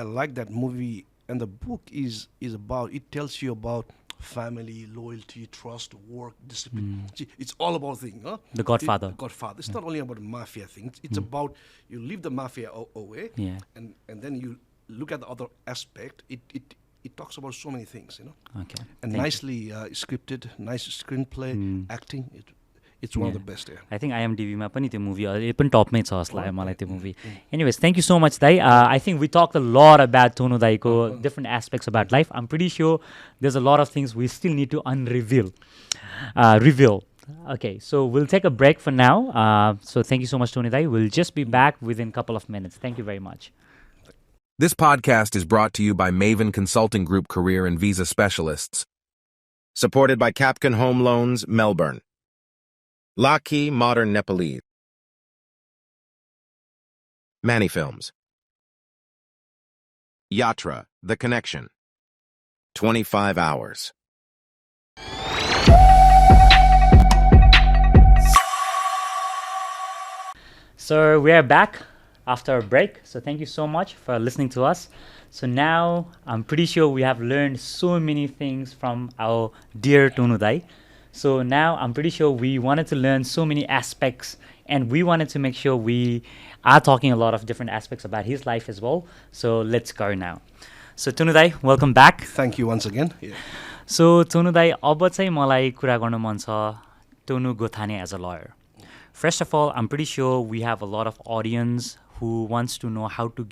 like that movie and the book is about, it tells you about family, loyalty, trust, work, discipline. It's all about things. The Godfather. Godfather. It's not only about the mafia thing. It's about you leave the mafia away, and then you look at the other aspect. It talks about so many things, Okay. And nicely scripted, nice screenplay, acting. It's one of the best. Yeah. I think IMDb मा पनि त्यो movie अहिले पनि टपमै छ जस्तो लाग्यो मलाई त्यो movie. Anyways, thank you so much, Dai. I think we talked a lot about Tonnou Daiको different aspects about life. I'm pretty sure there's a lot of things we still need to reveal. Okay, so we'll take a break for now. So thank you so much, Tonnou Dai. We'll just be back within a couple of minutes. Thank you very much. This podcast is brought to you by Maven Consulting Group Career and Visa Specialists. Supported by Capcom Home Loans, Melbourne. Laki Modern Nepalese. Manny Films. Yatra, The Connection. 25 hours. So we're back after a break. So thank you so much for listening to us. So now I'm pretty sure we have learned so many things from our dear Tonnou Dai. So now I'm pretty sure we wanted to learn so many aspects, and we wanted to make sure we are talking a lot of different aspects about his life as well. So let's go now. So Tonnou dai, welcome back. Thank you once again. Yeah. So Tonnou dai, अब चाहिँ मलाई कुरा गर्न मन छ Tonnou Ghothane as a lawyer. First of all, I'm pretty sure we have a lot of audience who wants to know how to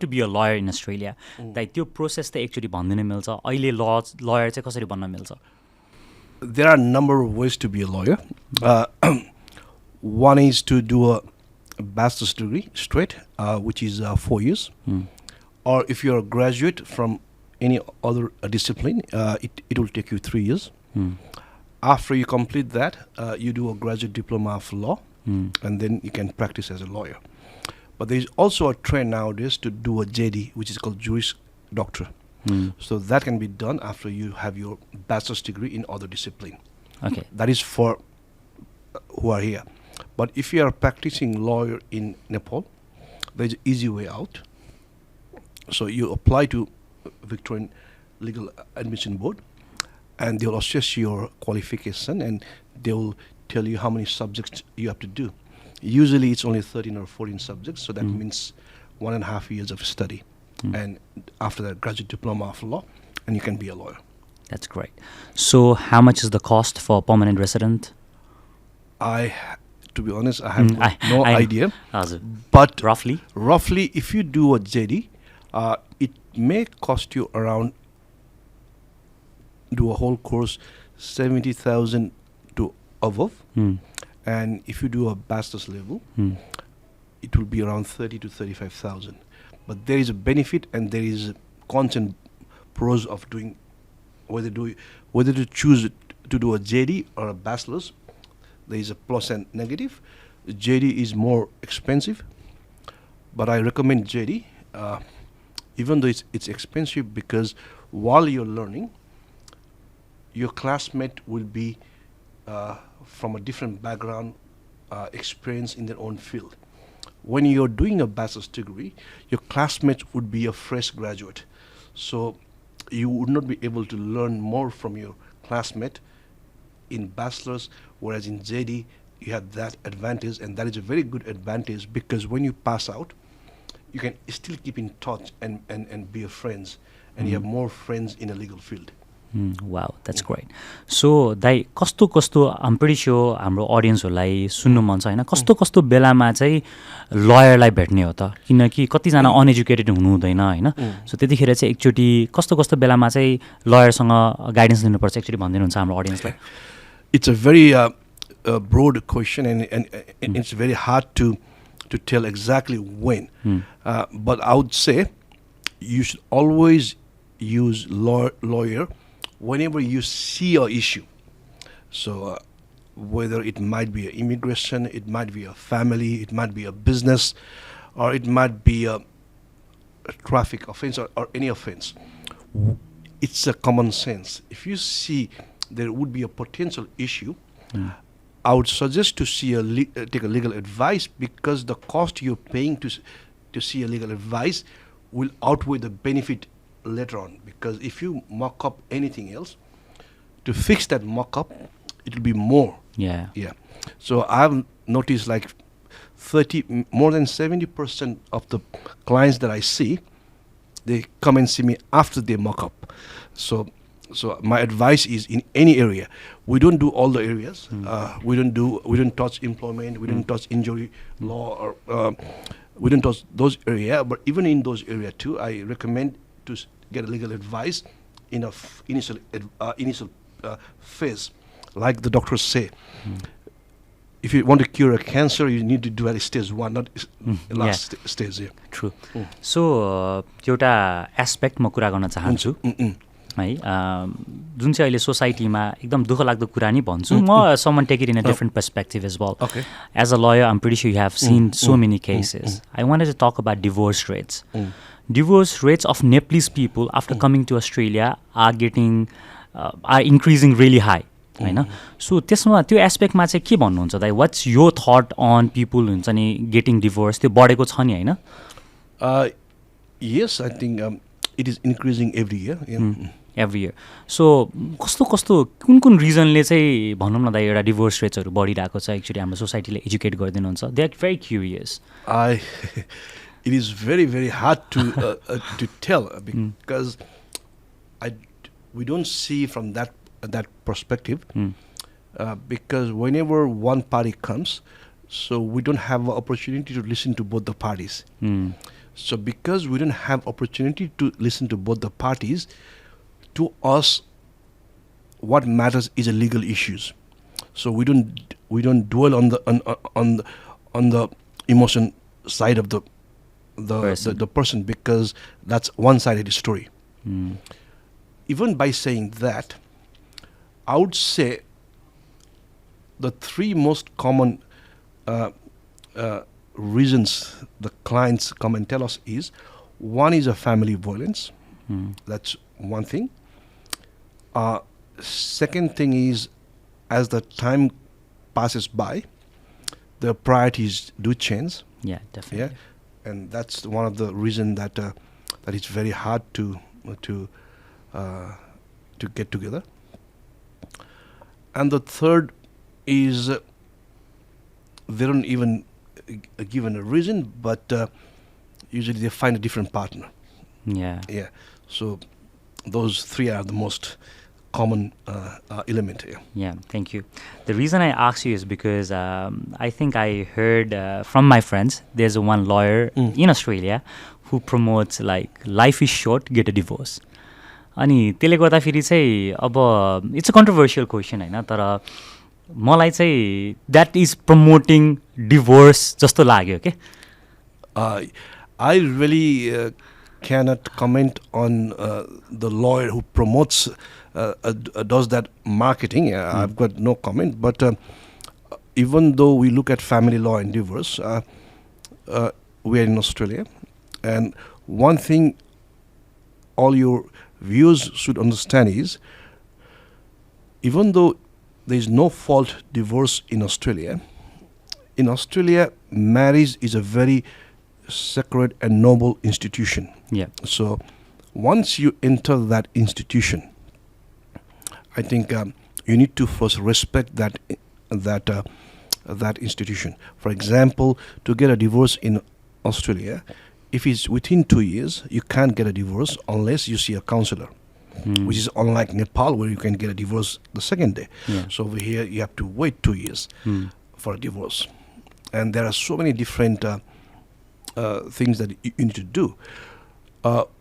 be a lawyer in Australia. Like त्यो process त actually भन्दिन मिल्छ. अहिले lawyer चाहिँ कसरी बन्न मिल्छ? There are a number of ways to be a lawyer. One is to do a bachelor's degree straight, which is 4 years. Or if you're a graduate from any other discipline, it will take you 3 years. After you complete that, you do a graduate diploma of law, and then you can practice as a lawyer. But there is also a trend nowadays to do a JD, which is called Juris Doctor. So that can be done after you have your bachelor's degree in other discipline. Okay. That is for who are here. But if you are a practicing lawyer in Nepal, there is an easy way out. So you apply to Victorian Legal Admission Board, and they will assess your qualification, and they will tell you how many subjects you have to do. Usually it's only 13 or 14 subjects, so that means 1.5 years of study. And after that, graduate diploma of law, and you can be a lawyer. That's great. So how much is the cost for permanent resident? To be honest, I have no idea. But roughly, if you do a JD, it may cost you around, do a whole course, 70,000 to above. And if you do a bachelor's level, it will be around 30 to 35,000. But there is a benefit and there is cons and pros of doing whether to choose to do a JD or a bachelor's. There is a plus and negative. JD is more expensive, but I recommend JD, even though it's expensive, because while you're learning, your classmate will be from a different background, experience in their own field. When you're doing a bachelor's degree, your classmates would be a fresh graduate. So you would not be able to learn more from your classmate in bachelor's, whereas in JD, you have that advantage, and that is a very good advantage, because when you pass out, you can still keep in touch and be your friends, and you have more friends in a legal field. Wow, that's great. So, दाइ कस्तो I'm pretty sure हाम्रो audienceहरूलाई सुन्नु मन छ हैन, कस्तो बेलामा चाहिँ लयरलाई भेट्ने हो त, किनकि कतिजना अनएजुकेटेड हुनु हुँदैन हैन. सो त्यतिखेर चाहिँ एकचोटी कस्तो बेलामा चाहिँ लयरसँग गाइडेन्स लिनुपर्छ एकचोटी भनिदिनुहुन्छ हाम्रो audienceलाई. It's a very broad question, and it's very hard to tell exactly when. But I would say you should always use lawyer whenever you see an issue. So whether it might be immigration, it might be a family, it might be a business, or it might be a traffic offense or any offense. It's a common sense. If you see there would be a potential issue, I would suggest to see take a legal advice, because the cost you're paying to see a legal advice will outweigh the benefit later on. Because if you mock up anything else, to fix that mock up, it will be more. Yeah. So I've noticed like more than 70% of the clients that I see, they come and see me after they mock up. So my advice is, in any area, we don't do all the areas. We don't touch employment, we don't touch injury law, or we don't touch those areas. But even in those areas too, I recommend to get a legal advice in a initial phase. Like the doctors say, if you want to cure a cancer, you need to do at stage 1, not last stage. Yeah. True. So एउटा aspect म कुरा गर्न चाहन्छु है, जुन चाहिँ अहिले सोसाइटीमा एकदम दुःख लाग्दो कुरा नि भन्छु म. Someone take it in a different perspective as well. Okay. As a lawyer, I'm pretty sure you have seen so many cases. I wanted to talk about divorce rates. Divorce rates of Nepalese people after coming to Australia are increasing really high. हैन. सो त्यसमा त्यो एस्पेक्टमा चाहिँ के भन्नुहुन्छ दाइ? What's your that अन पिपल हुन्छ नि getting divorce? त्यो बढेको छ नि हैन? Yes, I think it is increasing every year. Every year. So कस्तो कुन रिजनले चाहिँ भनौँ न दाइ एउटा डिभोर्स रेट्सहरू बढिरहेको छ? एक्चुअली हाम्रो सोसाइटीले एजुकेट गरिदिनुहुन्छ. They are very curious. it is very, very hard to tell because we don't see from that perspective because whenever one party comes, so we don't have an opportunity to listen to both the parties. So because we don't have opportunity to listen to both the parties, to us, what matters is the legal issues. So we don't dwell on the emotion side of the person because that's one-sided story. Even by saying that, I would say the three most common reasons the clients come and tell us is, one is a family violence. That's one thing. Second thing is, as the time passes by, the priorities do change. Yeah, definitely. Yeah, and that's one of the reasons that it's very hard to get together. And the third is they don't even given a reason, but usually they find a different partner. Yeah. Yeah. So those three are the most common element here. Yeah, thank you. The reason I asked you is because I think I heard from my friends, there's one lawyer in Australia who promotes like life is short, get a divorce. अनि त्यसले गर्दाखेरि चाहिँ अब it's a controversial question हैन, तर मलाई चाहिँ that is promoting divorce जस्तो लाग्यो के. I really cannot comment on the lawyer who promotes does that marketing. I've got no comment, but even though we look at family law and divorce, we are in Australia, and one thing all your viewers should understand is, even though there is no fault divorce in Australia, marriage is a very sacred and noble institution. Yeah. So once you enter that institution, I think you need to first respect that institution. For example, to get a divorce in Australia, if it's within 2 years, you can't get a divorce unless you see a counselor, which is unlike Nepal where you can get a divorce the second day. Yeah. So over here, you have to wait 2 years for a divorce. And there are so many different things that you need to do.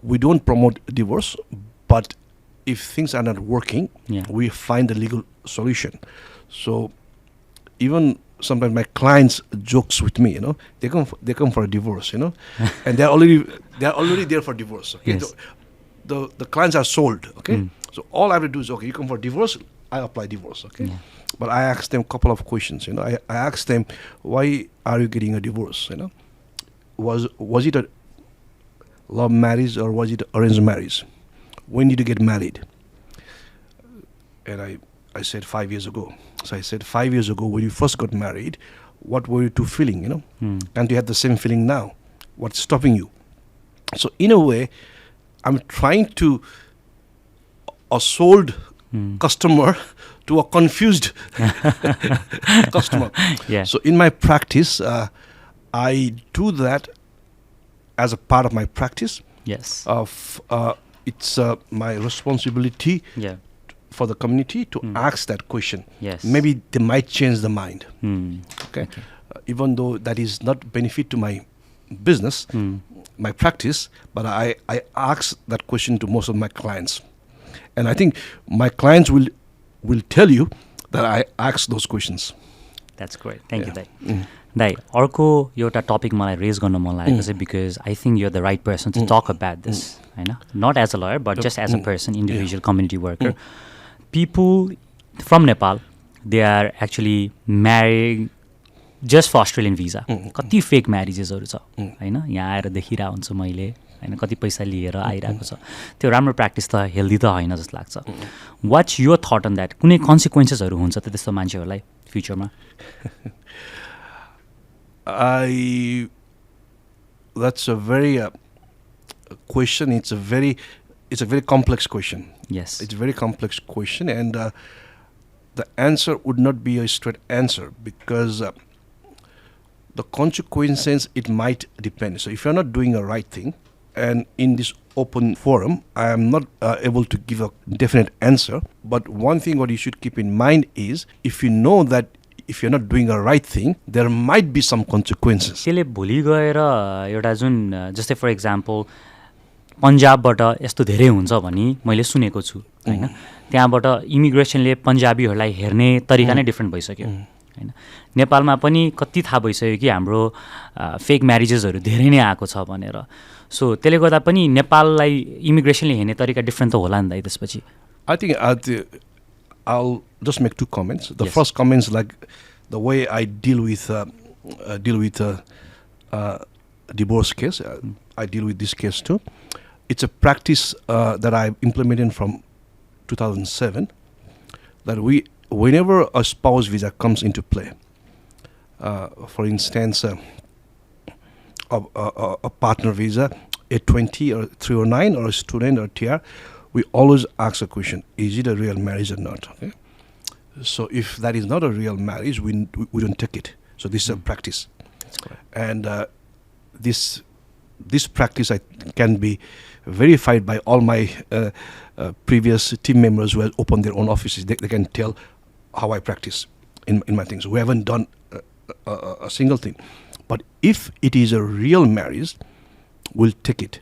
We don't promote divorce, but if things are not working, we find a legal solution. So even sometimes my clients jokes with me, they come for a divorce, and they're already there for divorce. Okay, yes. The clients are sold. Okay, so all I have to do is, okay, you come for divorce, I apply divorce. Okay, but I ask them a couple of questions. I ask them, why are you getting a divorce? Was it a love marriage or was it arranged marriage? When did you get married? And I said 5 years ago. So I said 5 years ago, when you first got married, what were you two feeling? Can't you have the same feeling now? What's stopping you? So in a way, I'm trying to a sold customer to a confused customer. Yeah. So in my practice, I do that as a part of my practice. Yes. It's my responsibility for the community to ask that question. Yes. Maybe they might change the mind. Okay. Even though that is not benefit to my business, my practice, but I ask that question to most of my clients. And I think my clients will tell you that I ask those questions. That's great. Thank you, Dai. Dai, अर्को एउटा topic मलाई raise गर्न मन लागेको चाहिँ because I think you're the right person to talk about this, हैन? Not as a lawyer, but just as a person, individual community worker. People from Nepal, they are actually marrying just for Australian visa. कति fake म्यारिजेसहरू छ, हैन? यहाँ आएर देखिरहेको हुन्छु मैले, हैन? कति पैसा लिएर आइरहेको छ. त्यो राम्रो प्र्याक्टिस त हेल्दी त होइन जस्तो लाग्छ. What's your thought on that? कुनै कन्सिक्वेन्सेसहरू हुन्छ त त्यस्तो मान्छेहरूलाई फ्युचरमा? That's a very question. It's a very complex question. Yes, it's a very complex question, and the answer would not be a straight answer because the consequences, it might depend. So if you're not doing a right thing, and in this open forum, I am not able to give a definite answer. But one thing what you should keep in mind is, if you know that if you're not doing a right thing, there might be some consequences. त्यसले भोलि गएर एउटा जुन जस्तै for example पन्जाबबाट यस्तो धेरै हुन्छ भनी मैले सुनेको छु हैन, त्यहाँबाट इमिग्रेसनले पन्जाबीहरूलाई हेर्ने तरिका नै डिफ्रेन्ट भइसक्यो हैन। नेपालमा पनि कति थाहा भइसक्यो कि हाम्रो फेक म्यारिजेसहरू धेरै नै आएको छ भनेर। सो त्यसले गर्दा पनि नेपाललाई इमिग्रेसनले हेर्ने तरिका डिफ्रेन्ट त होला नि त त्यसपछि। I think I'll just make two comments. The Yes. first comment is like the way I deal with divorce case. I deal with this case too. It's a practice that I implemented from 2007. That whenever a spouse visa comes into play, for instance, a partner visa, a 20 or 309, or a student or TR, we always ask a question: is it a real marriage or not? Okay. So if that is not a real marriage, we don't take it. So this is a practice. That's correct. And this practice can be verified by all my previous team members who have opened their own offices. They can tell how I practice in my things. We haven't done a single thing. But if it is a real marriage, we'll take it.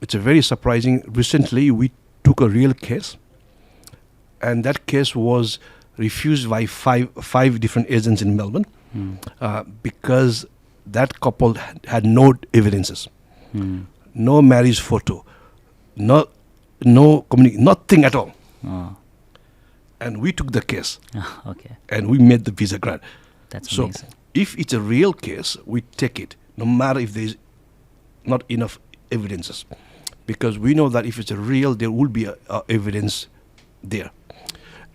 It's a very surprising. Recently, we took a real case, and that case was refused by five different agents in Melbourne because that couple had no evidences, no marriage photo, no nothing at all. And we took the case, Okay, and we made the visa grant. that's So amazing. if it's a real case, we take it, no matter if there's not enough evidences, because we know that if it's a real, there will be a evidence there,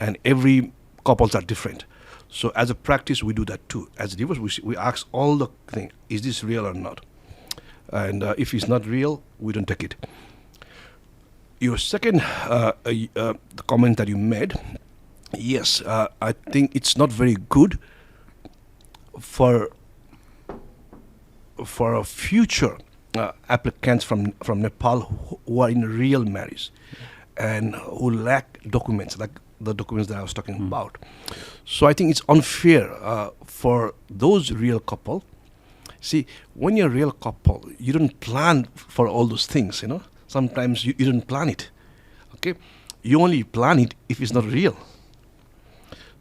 and every couples are different. So as a practice, we do that too. As a divorce, we ask all the thing: is this real or not? And if it's not real, we don't take it. Your second the comment that you made, yes, I think it's not very good for a future applicants from Nepal who are in real marriage and who lack documents, like the documents that I was talking about. So I think it's unfair for those real couple. See, when you're a real couple, you don't plan for all those things, you know. Sometimes you don't plan it, okay? You only plan it if it's not real.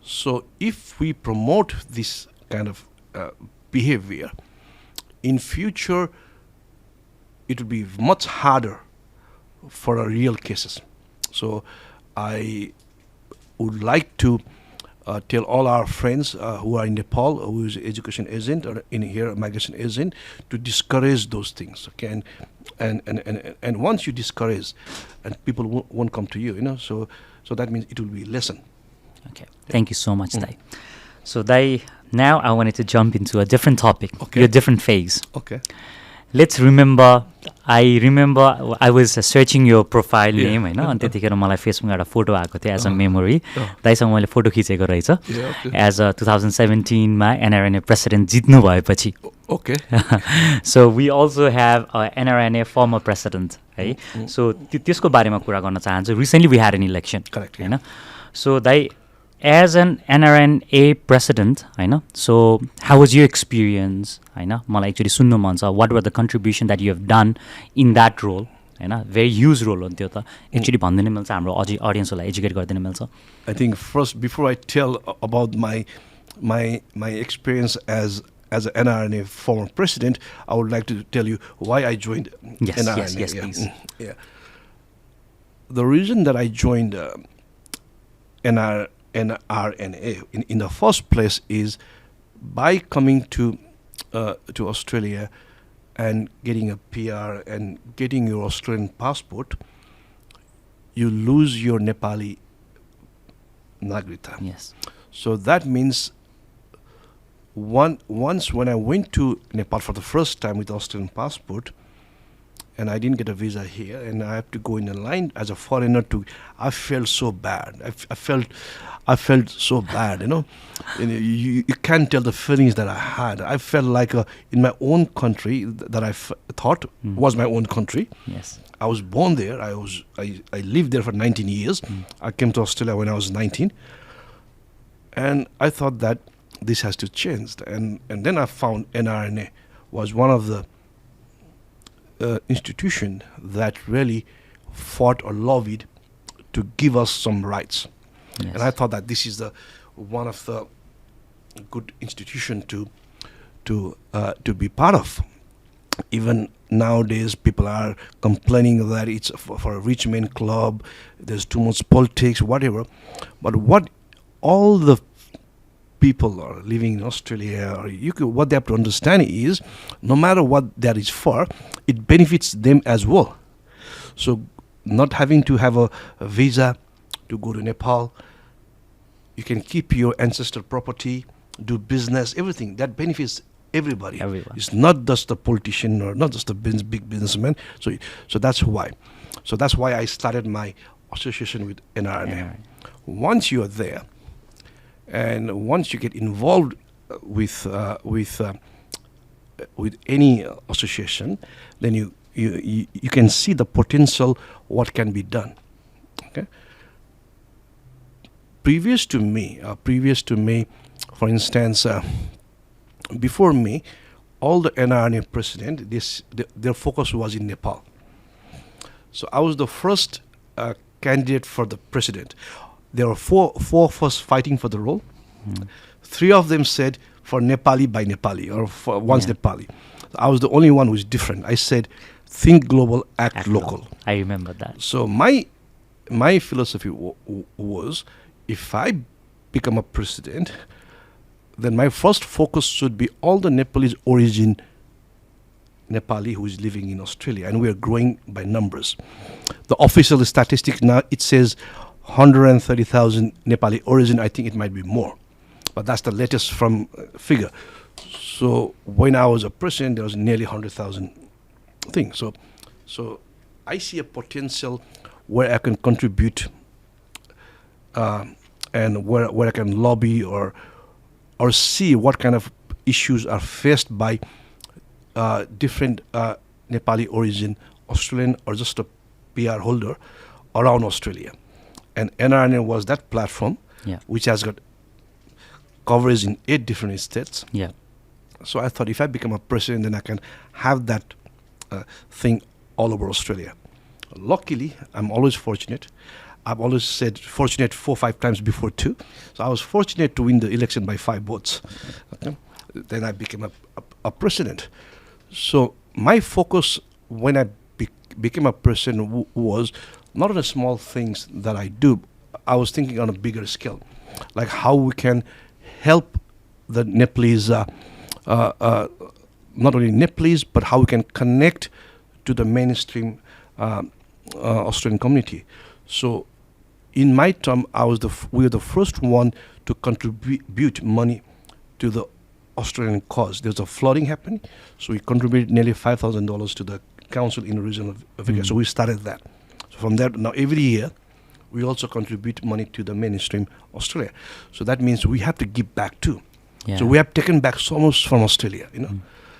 So if we promote this kind of behavior, in future, it will be much harder for our real cases. So I would like to tell all our friends who are in Nepal, who is education agent or in here a migration agent, to discourage those things. Okay, and once you discourage, and people won't come to you, you know. So that means it will be lesson. Okay, thank you so much, Dai. So Dai, now I wanted to jump into a different topic, a different phase. Okay. Let's remember, I was searching your profile name, होइन, अनि त्यतिखेर मलाई फेसबुकमा एउटा photo आएको थियो as a memory. दाइसँग मैले photo खिचेको रहेछ एज अ 2017मा NRNA President जित्नु भएपछि। Okay. So we also have NRNA former president, है। So त्यसको बारेमा कुरा गर्न चाहन्छु। Recently we had an election, Correct. होइन। So Dai, as an NRNA president, होइन, so how was your experience, होइन, मलाई एक्चुअली सुन्नु मन छ, what were the contribution that you have done in that role, होइन, very huge role हो त्यो त, एक्चुअली भनिदिनु मिल्छ हाम्रो अडियन्सहरूलाई एजुकेट गरिदिनु मिल्छ? I think first, before I tell about my experience as an NRNA former president, I would like to tell you why I joined NRNA. Yes, please. Yeah. The reason that I joined NRNA in the first place is by coming to Australia and getting a PR and getting your Australian passport, you lose your Nepali nagrita. Yes. So that means once when I went to Nepal for the first time with Australian passport, and I didn't get a visa here, and I have to go in a line as a foreigner to. I felt so bad. I felt so bad. You can't tell the feelings that I had. I felt like in my own country that I thought was my own country. Yes. I was born there. I lived there for 19 years. I came to Australia when I was 19, and I thought that this has to change. And then I found NRNA was one of the institution that really fought or lobbied to give us some rights. Yes. And I thought that this is one of the good institution to be part of. Even nowadays, people are complaining that it's for a rich man club. There's too much politics, whatever. But what all the people are living in Australia, or what they have to understand is, no matter what that is for, it benefits them as well. So, not having to have a visa to go to Nepal, you can keep your ancestral property, do business, everything that benefits everybody. Everyone. It's not just the politician or not just the big businessman. So that's why. So that's why I started my association with NRN. Once you are there, and once you get involved with any association, then you can see the potential what can be done. Okay. Previous to me, for instance, before me, all the NRNA president, their focus was in Nepal. So I was the first candidate for the president. There were four of us fighting for the role. 3 of them said for Nepali by Nepali, or for once Nepali. I was the only one who was different. I said, think global, act local. I remember that. So my philosophy was, if I become a president, then my first focus should be all the Nepalese origin Nepali who is living in Australia, and we are growing by numbers. The official statistic now, it says 130,000 Nepali origin. I think it might be more, but that's the latest figure. So when I was a president, there was nearly 100,000 things. So I see a potential where I can contribute, and where I can lobby or see what kind of issues are faced by different Nepali origin Australian or just a PR holder around Australia. And NRN was that platform, which has got coverage in 8 different states. Yeah. So I thought if I become a president, then I can have that thing all over Australia. Luckily, I'm always fortunate. I've always said fortunate 4 or 5 times before too. So I was fortunate to win the election by 5 votes. Okay? Then I became a president. So my focus when I became a president was not on the small things that I do. I was thinking on a bigger scale, like how we can help the Nepalese, not only Nepalese, but how we can connect to the mainstream Australian community. So in my term, we were the first one to contribute money to the Australian cause. There's a flooding happening, so we contributed nearly $5,000 to the council in the region of Vicky. So we started that. So from there, now every year, we also contribute money to the mainstream Australia. So that means we have to give back too. Yeah. So we have taken back so much from Australia,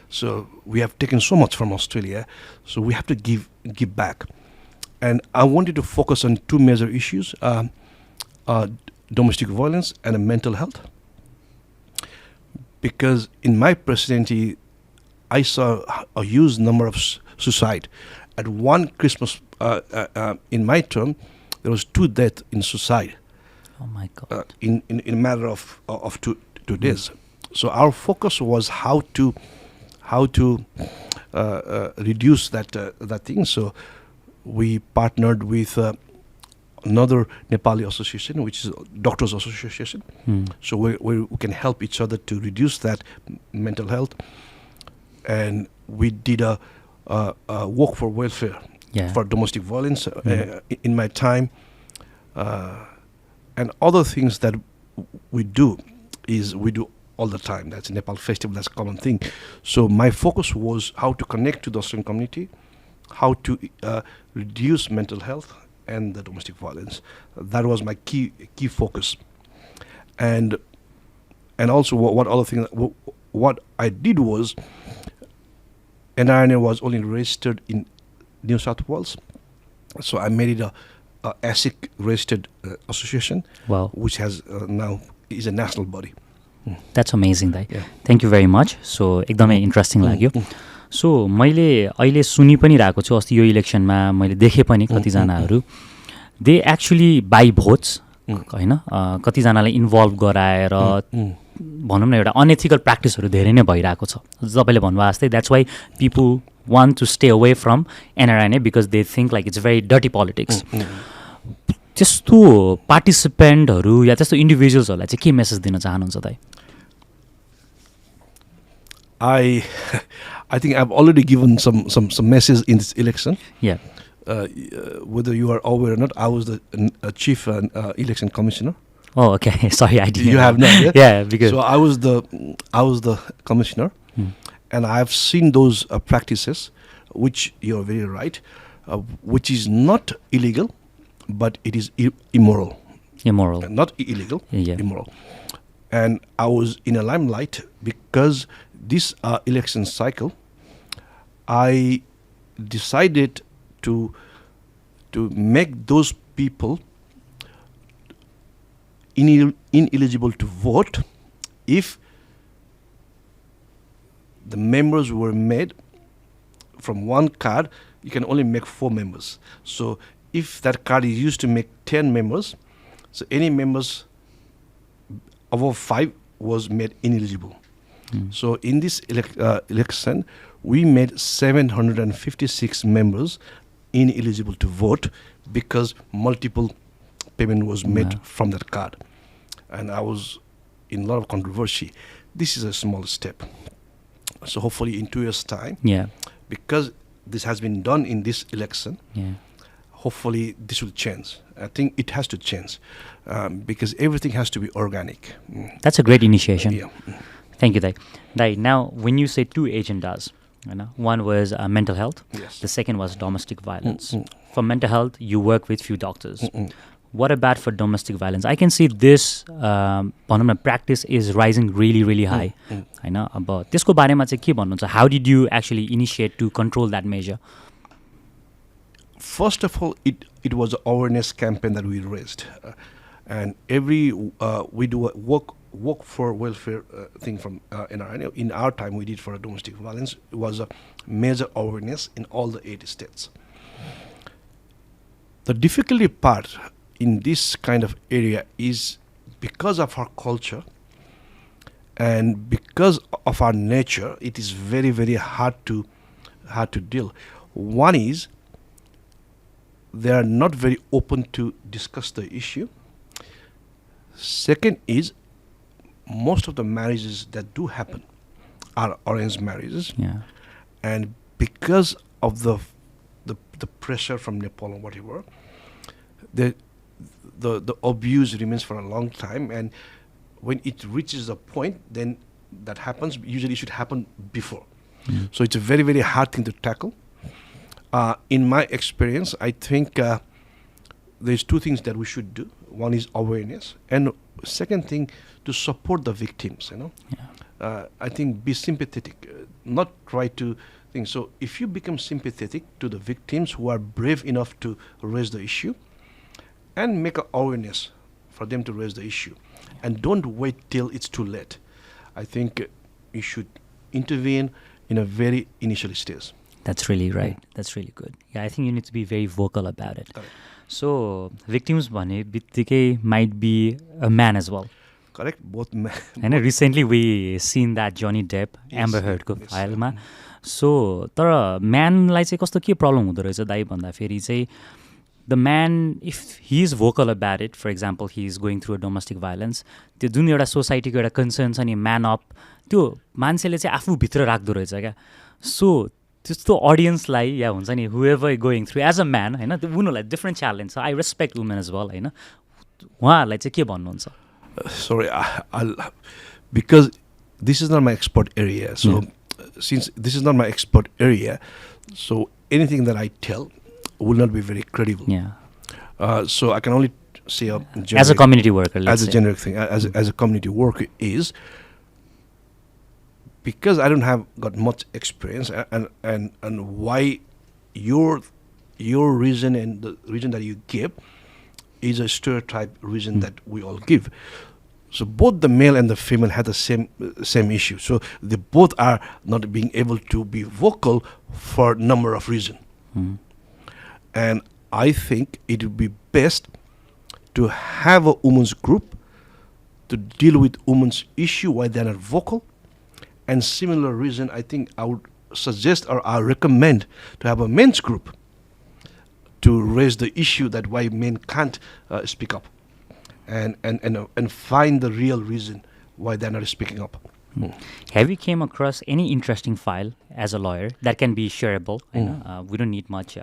So we have taken so much from Australia, so we have to give back. And I wanted to focus on 2 major issues, domestic violence and mental health. Because in my presidency, I saw a huge number of suicide. At one Christmas, in my term, there was 2 deaths in suicide. Oh my God! In a matter of 2 days. So our focus was how to reduce that thing. So we partnered with another Nepali association, which is Doctors Association. So we can help each other to reduce that mental health. And we did a work for welfare for domestic violence in my time. And other things that we do all the time. That's a Nepal festival, that's a common thing. So my focus was how to connect to the Australian community, how to reduce mental health and the domestic violence. That was my key focus. And also what other thing, what I did was, NRNA was only registered in New South Wales, so I made it a ASIC registered association, which has now is a national body. That's amazing, Dai. Yeah. Thank you very much. So एकदमै interesting लाग्यो. सो मैले अहिले सुनि पनि रहेको छु, अस्ति यो इलेक्सनमा मैले देखेँ पनि कतिजनाहरू दे एक्चुली बाई भोट्स होइन, कतिजनालाई इन्भल्भ गराएर भनौँ न एउटा अनएथिकल प्र्याक्टिसहरू धेरै नै भइरहेको छ. तपाईँले भन्नुभयो जस्तै that's why people want to stay away from NRNA because they think like it's very dirty politics. त्यस्तो पार्टिसिपेन्टहरू या त्यस्तो इन्डिभिजुअल्सहरूलाई चाहिँ के मेसेज दिन चाहनुहुन्छ दाइ? I think I've already given some message in this election. Yeah. Whether you are aware or not, I was the chief election commissioner. Oh, okay. Sorry, I didn't. You have not yet? Yeah, because so I was the commissioner, and I have seen those practices, which you are very right, which is not illegal, but it is immoral. Immoral. Not illegal, Yeah. immoral. And I was in a limelight because this election cycle, I decided to make those people ineligible to vote if the members were made from one card. You can only make 4 members. So if that card is used to make 10 members, so any members above 5 was made ineligible. So in this election, we made 756 members ineligible to vote because multiple payment was made from that card. And I was in a lot of controversy. This is a small step. So hopefully in 2 years' time, because this has been done in this election, hopefully this will change. I think it has to change because everything has to be organic. That's a great initiation. Yeah. Thank you, Dai. Now, when you say 2 agendas, one was mental health, Yes. the second was domestic violence. For mental health, you work with few doctors. What about for domestic violence? I can see this practice is rising really, really high. About त्यसको बारेमा चाहिँ के भन्नुहुन्छ? How did you actually initiate to control that measure? First of all, it was an awareness campaign that we raised, and we do a work for welfare thing from NRN. In our time, we did for domestic violence. It was a major awareness in all the 8 states. The difficulty part in this kind of area is because of our culture and because of our nature. It is very, very hard to deal. One is they are not very open to discuss the issue. Second is most of the marriages that do happen are arranged marriages, and because of the pressure from Nepal or whatever, the abuse remains for a long time, and when it reaches a point, then that happens. Usually, it should happen before. So it's a very, very hard thing to tackle. In my experience, I think there's 2 things that we should do. One is awareness, and second thing, to support the victims. I think be sympathetic, not try to think. So if you become sympathetic to the victims who are brave enough to raise the issue, and make an awareness for them to raise the issue, and don't wait till it's too late. I think you should intervene in a very initial stage. That's really right. That's really good. Yeah, I think you need to be very vocal about it. Correct. So victims भने बित्तिकै might be a man as well. Correct, both men. And recently we seen that Johnny Depp, Amber Heard को फाइलमा. So तर म्यानलाई चाहिँ कस्तो के problem हुँदो रहेछ दाइ भन्दाखेरि चाहिँ the man, if he is vocal about it, for example, he is going through a domestic violence, त्यो जुन एउटा सोसाइटीको एउटा कन्सर्न छ नि म्यान अप, त्यो मान्छेले चाहिँ आफू भित्र राख्दो रहेछ क्या. सो त्यस्तो अडियन्सलाई या हुन्छ नि whoever going through as a man हैन, त्यो उनीहरूलाई डिफ्रेन्ट च्यालेन्ज छ. I respect women as well हैन, उहाँहरूलाई चाहिँ के भन्नुहुन्छ? Sorry, I'll because this is not my expert area. So since this is not my expert area, so anything that I tell will not be very credible. Yeah. So I can only say As a community worker, let's as a say. generic thing, as a community worker is, because I don't have got much experience, and why your reason and the reason that you give is a stereotype reason that we all give. So both the male and the female had the same issue. So they both are not being able to be vocal for a number of reasons. And I think it would be best to have a women's group to deal with women's issue why they're not vocal. And similar reason, I think I would suggest or I recommend to have a men's group to raise the issue that why men can't speak up, and find the real reason why they're not speaking up. Have you came across any interesting file as a lawyer that can be shareable? We don't need much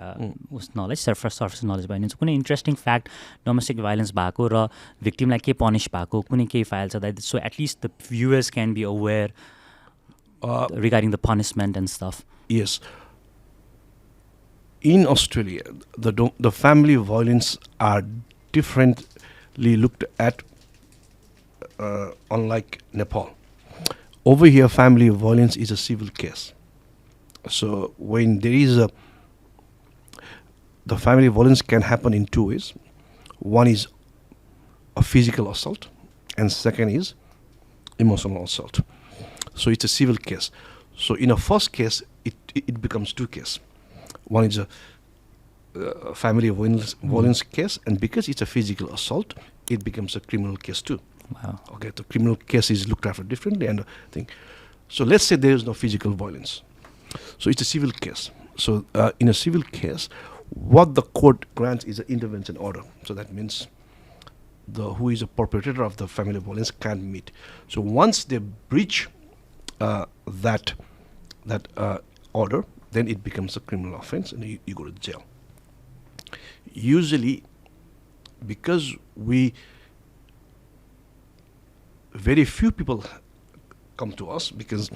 knowledge, surface knowledge. But it's कुनै interesting fact, domestic violence भएको र victim लाई के punish भएको कुनै केही file छ that so at least the viewers can be aware regarding the punishment and stuff. Yes. In Australia, the family violence are differently looked at, unlike Nepal. Over here, family violence is a civil case. So when there is the family violence can happen in two ways. One is a physical assault, and second is emotional assault. So it's a civil case. So in a first case, it becomes two cases. One is a family violence case, and because it's a physical assault, it becomes a criminal case too. Wow. Okay, the criminal case is looked after differently, and thing. So let's say there is no physical violence. So it's a civil case. So in a civil case, what the court grants is an intervention order. So that means who is a perpetrator of the family violence can't meet. So once they breach that order, then it becomes a criminal offense, and you go to jail. Usually, because very few people come to us, because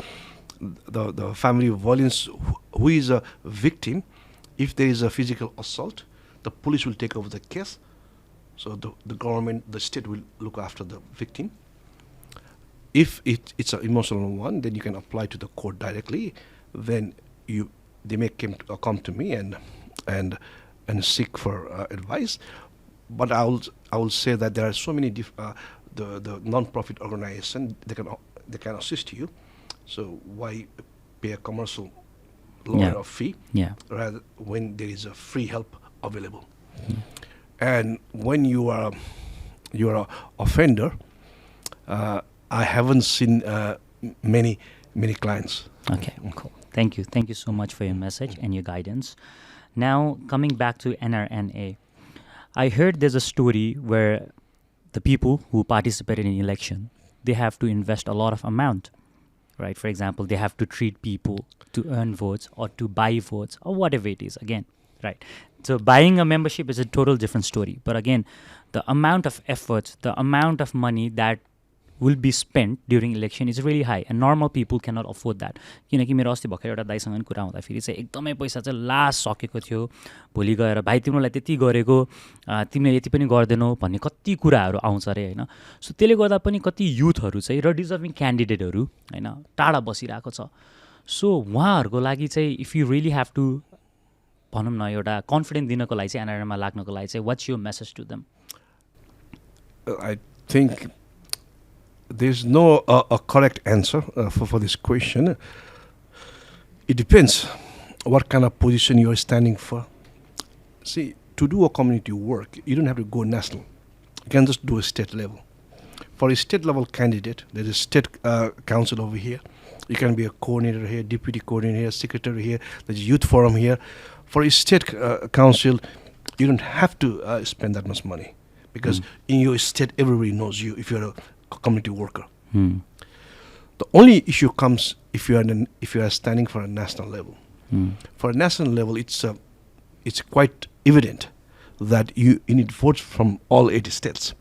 the family violence, who is a victim, if there is a physical assault, the police will take over the case. So the government, the state will look after the victim. If it's an emotional one, then you can apply to the court directly. Then they may come to me and seek for advice. But I will say that there are so many the non-profit organization they can assist you. So why pay a commercial lawyer fee? Rather when there is a free help available. And when you are a offender, I haven't seen many clients. Okay, cool. Thank you so much for your message and your guidance. Now, coming back to NRNA, I heard there's a story where the people who participated in election, they have to invest a lot of amount, right? For example, they have to treat people to earn votes or to buy votes or whatever it is, again, right? So buying a membership is a total different story. But again, the amount of effort, the amount of money that will be spent during election is really high, and normal people cannot afford that. किनकि मेरो अस्ति भर्खर एउटा दाइसँग कुरा हुँदाखेरि चाहिँ एकदमै पैसा चाहिँ लास्ट सकेको थियो, भोलि गएर भाइ तिमीलाई त्यति गरेको, तिमीले यति पनि गर्दैनौ भन्ने कति कुराहरू आउँछ रे हैन. सो त्यसले गर्दा पनि कति युथहरू चाहिँ र डिजर्भिङ क्यान्डिडेटहरू हैन टाढा बसिरहेको छ. सो उहाँहरूको लागि चाहिँ if you really have to भनौँ न एउटा कन्फिडेन्स दिनको लागि चाहिँ एनआरएनमा लाग्नको लागि चाहिँ what's your message to them? I think there's no a correct answer for this question. It depends what kind of position you're standing for. See, to do a community work, you don't have to go national. You can just do a state level. For a state level candidate, there is state council over here. You can be a coordinator here, deputy coordinator here, secretary here, there's youth forum here. For a state council, you don't have to spend that much money, because in your state, everybody knows you if you're a community worker. The only issue comes if you are standing for a national level. For a national level, it's quite evident that you need votes from all 80 states.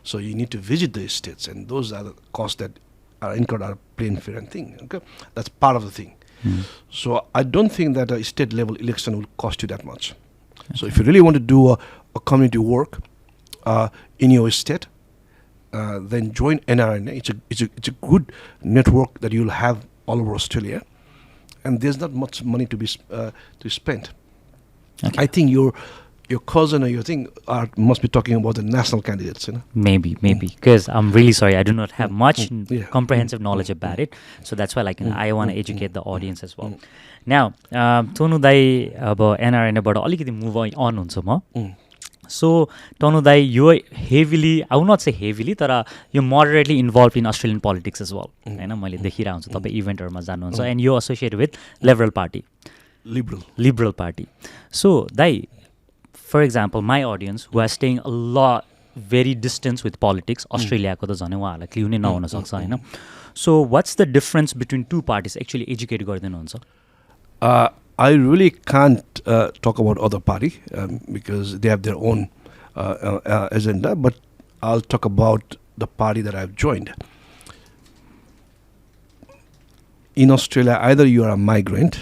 So you need to visit the states, and those are the costs that are incurred, are plain, fair and thing. Okay, that's part of the thing. So I don't think that a state level election will cost you that much. So if you really want to do a community work in your state, then join NRNA. It's a good network that you'll have all over Australia, and there's not much money to be to spend. Okay. I think your cousin or your thing must be talking about the national candidates, you know. Maybe, because I'm really sorry, I do not have much comprehensive knowledge about it. So that's why, like, I want to educate the audience as well. Now, Tonnou dai abo NRN बाट अलिकति move on हुन्छ म. So, Tonnou dai, you are heavily, I will not say heavily, तर you're moderately involved in Australian politics as well. हैन, मैले देखिरा हुन्छ तपाई इभेन्टहरुमा जानुहुन्छ, and you're associated with Liberal Party. Liberal Party. So, dai, for example, my audience who are staying a lot very distance with politics, Australia ko ta jhane uहाँहरुलाई क्लिउ नै नहुन सक्छ हैन. So, what's the difference between two parties? Actually, educate गर्दैन हुन्छ. I really can't talk about other party because they have their own agenda, but I'll talk about the party that I've joined. In Australia, either you are a migrant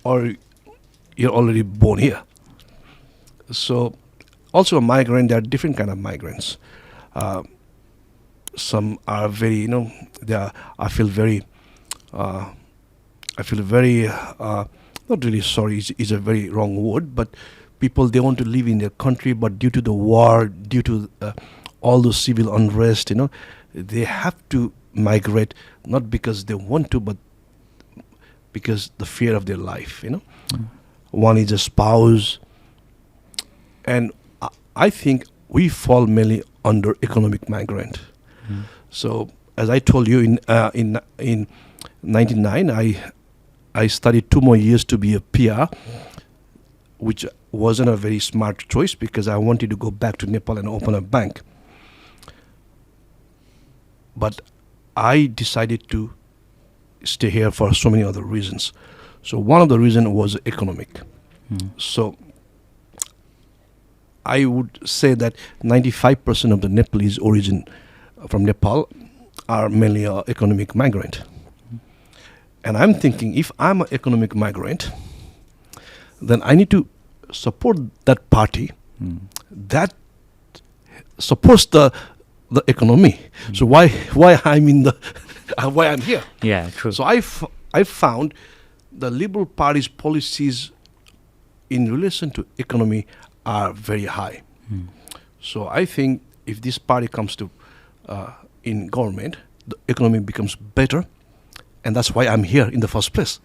or you're already born here. So, also a migrant, there are different kind of migrants. Some are very, I feel very, not really sorry is a very wrong word, but people, they want to live in their country, but due to the war, due to all the civil unrest, they have to migrate, not because they want to, but because the fear of their life, One is a spouse, and I think we fall mainly under economic migrant. So, as I told you, in 1999, I studied 2 more years to be a PR, which wasn't a very smart choice because I wanted to go back to Nepal and open a bank. But I decided to stay here for so many other reasons. So one of the reasons was economic. So I would say that 95% of the Nepalese origin from Nepal are mainly economic migrant. And I'm thinking, if I'm an economic migrant, then I need to support that party that supports the economy. So why I'm in the why I'm here? Yeah, true. So I found the Liberal Party's policies in relation to economy are very high. So I think if this party comes to in government, the economy becomes better. And that's why I'm here in the first place.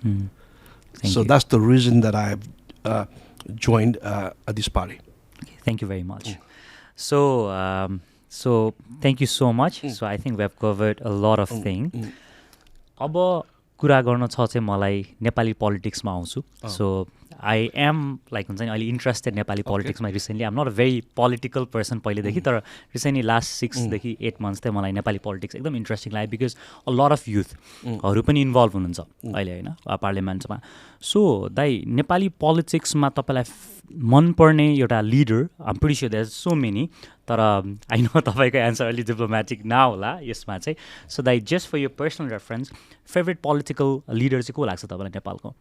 So that's the reason that I've joined this party. Okay, thank you very much. So thank you so much. So I think we have covered a lot of things. अब कुरा गर्न छ चाहिँ मलाई नेपाली पोलिटिक्समा आउँछु. So I am like हुन्छ नि अहिले इन्ट्रेस्टेड नेपाली पोलिटिक्समा रिसेन्टली. आम नट अ भेरी पोलिटिकल पर्सन पहिलेदेखि, तर रिसेन्टली लास्ट 6देखि 8 मन्थ्स चाहिँ मलाई नेपाली पोलिटिक्स एकदम इन्ट्रेस्टिङ लाग्यो बिकज अ लट अफ युथहरू पनि इन्भल्भ हुनुहुन्छ अहिले होइन पार्लियामेन्टमा. सो दाइ, नेपाली पोलिटिक्समा तपाईँलाई मनपर्ने एउटा leader, I'm pretty sure there are so many, तर आई नो तपाईँको एन्सर अलि डिप्लोमेटिक नहोला यसमा चाहिँ. सो दाइ, just for your personal reference, favourite political leader चाहिँ को लाग्छ तपाईँलाई नेपालको?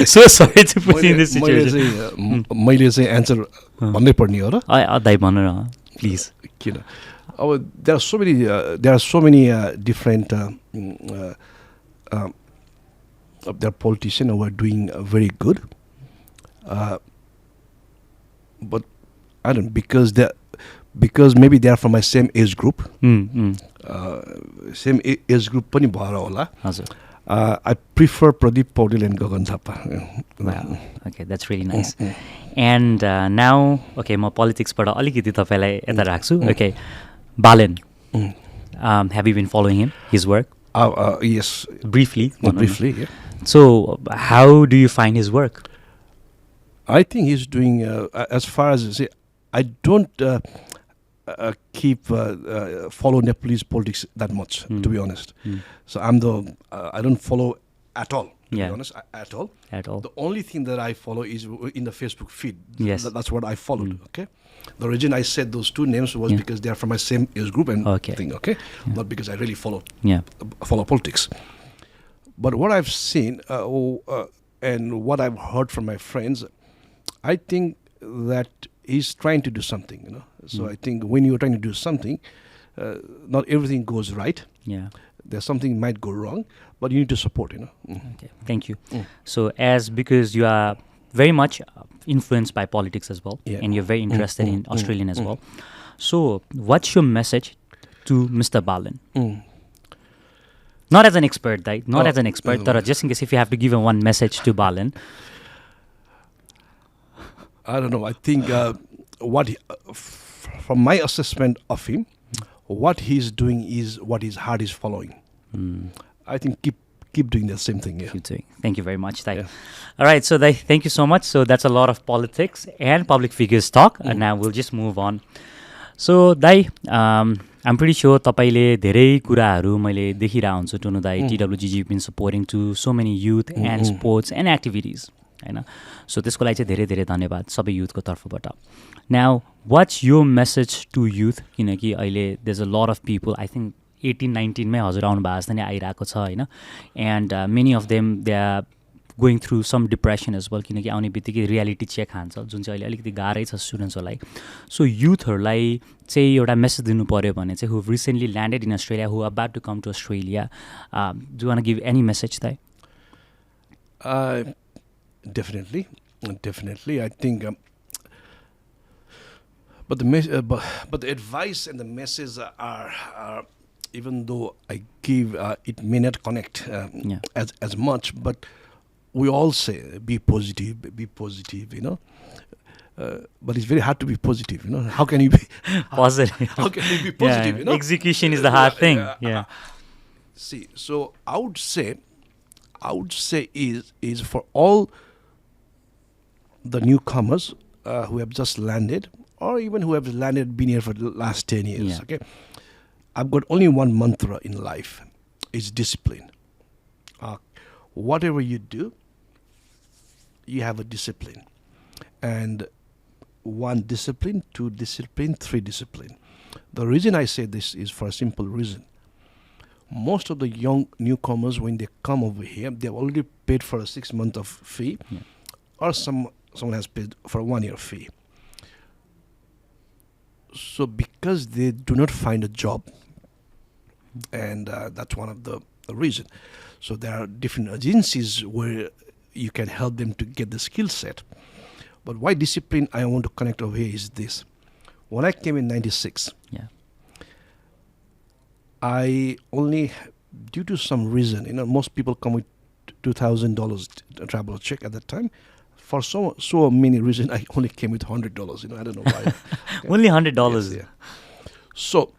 So sorry to put you in this situation. मैले चाहिँ एन्सर भन्नै पर्ने हो र? दाइ भन्नु न प्लिज. किन अब there are so many different there are politicians who are doing very good, but I don't, because maybe they are from my same age group. Same age group पनि भएर होला. हजुर. I prefer Pradeep Paudel and Gagan Thapa. Wow. Okay, that's really nice. And now, okay, म पोलिटिक्सबाट अलिकति तपाईँलाई यता राख्छु. Okay, Balen. Have you been following him, his work? Yes. Briefly. Briefly, yeah. So, how do you find his work? I think he's doing, as far as I don't follow Nepalese politics that much, to be honest. So I don't follow at all, to be honest, at all. The only thing that I follow is in the Facebook feed. Yes. That's what I followed, okay? The reason I said those two names was because they are from my same age group and thing, okay? Not because I really follow politics. But what I've seen and what I've heard from my friends, I think that he's trying to do something. So I think when you're trying to do something, not everything goes right. Yeah. There's something might go wrong, but you need to support. Okay. Thank you. So because you are very much influenced by politics as well, and you're very interested in Australian as well. So what's your message to Mr. Balan? Not as an expert, right? Not as an expert, but just in case if you have to give him one message to Balan. I don't know. I think from my assessment of him, what he's doing is what his heart is following. I think keep doing the same thing. Yeah. Keep doing. Thank you very much, Dai. Yeah. All right, so Dai, thank you so much. So that's a lot of politics and public figures talk, and now we'll just move on. So Dai, I'm pretty sure तपाईले धेरै कुराहरू मैले देखिरहेको हुन्छु टोनु दाइ. TWGG been supporting to so many youth and sports and activities. So त्यसको लागि चाहिँ धेरै धेरै धन्यवाद सबै युथको तर्फबाट. Now, what's your message to youth? किनकि अहिले there's a lot of people, I think 18-19 मै हजुर आउनु भएको जस्तो नै आइरहेको छ हैन. And many of them they are going through some depression as well किनकि आउने बित्तिकै रियालिटी चेक हान्छ जुन चाहिँ अहिले अलिकति गाह्रै छ स्टुडेन्ट्सहरूलाई. सो युथहरूलाई चाहिँ एउटा मेसेज दिनु पर्यो भने चाहिँ who recently landed in Australia, who are about to come to Australia, do you want to give any message there? Definitely. I think, but the advice and the message are even though I give, it may not connect as much, but we all say be positive, but it's very hard to be positive, How can you be positive? How can you be positive? Execution is the hard thing. See, so I would say is for all the newcomers who have just landed, or even who have landed, been here for the last 10 years. Okay, I've got only one mantra in life: is discipline. Whatever you do, you have a discipline, and 1 discipline, 2 discipline, 3 discipline. The reason I say this is for a simple reason. Most of the young newcomers, when they come over here, they've already paid for a 6 month of fee, or someone has paid for a 1 year fee. So because they do not find a job, and that's one of the reason. So there are different agencies where you can help them to get the skill set. But why discipline I want to connect over here is this. When I came in 96, I only, due to some reason, most people come with $2,000 travel check at that time. For so many reasons, I only came with $100. I don't know why. Only $100. Yes, So,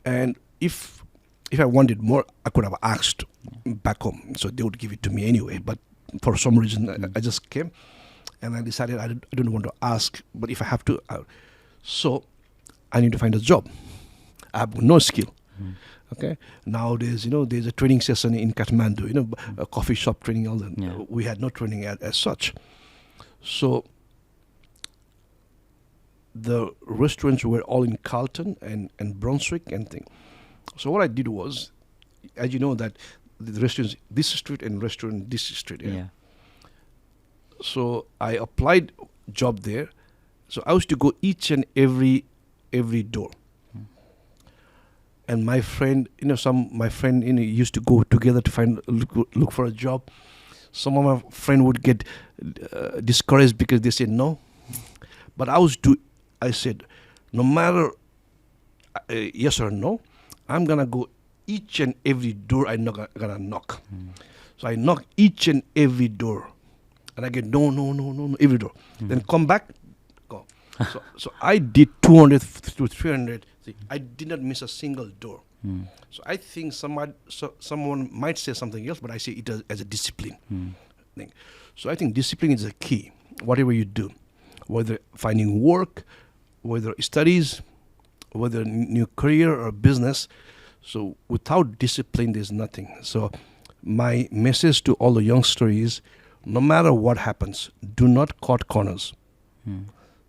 and if I wanted more, I could have asked back home. So they would give it to me anyway. But for some reason, I just came, and I decided I don't want to ask. But if I have to, so I need to find a job. I have no skill. Okay. Nowadays, there's a training session in Kathmandu, a coffee shop training, all that. We had no training as such. So the restaurants were all in Carlton and Brunswick and thing. So what I did was, as you know, that the restaurants this street and restaurant this street. So I applied job there. So I used to go each and every door. And my friend, used to go together to look for a job. Some of my friend would get discouraged because they said no. But I said, no matter yes or no, I'm gonna go each and every door I'm not gonna knock. So I knock each and every door, and I get no every door. Then come back, go. So I did 200 to 300. I did not miss a single door. So I think someone might say something else, but I see it as a discipline thing. So I think discipline is a key. Whatever you do, whether finding work, whether studies, whether new career or business. So without discipline, there's nothing. So my message to all the youngsters is, no matter what happens, do not cut corners.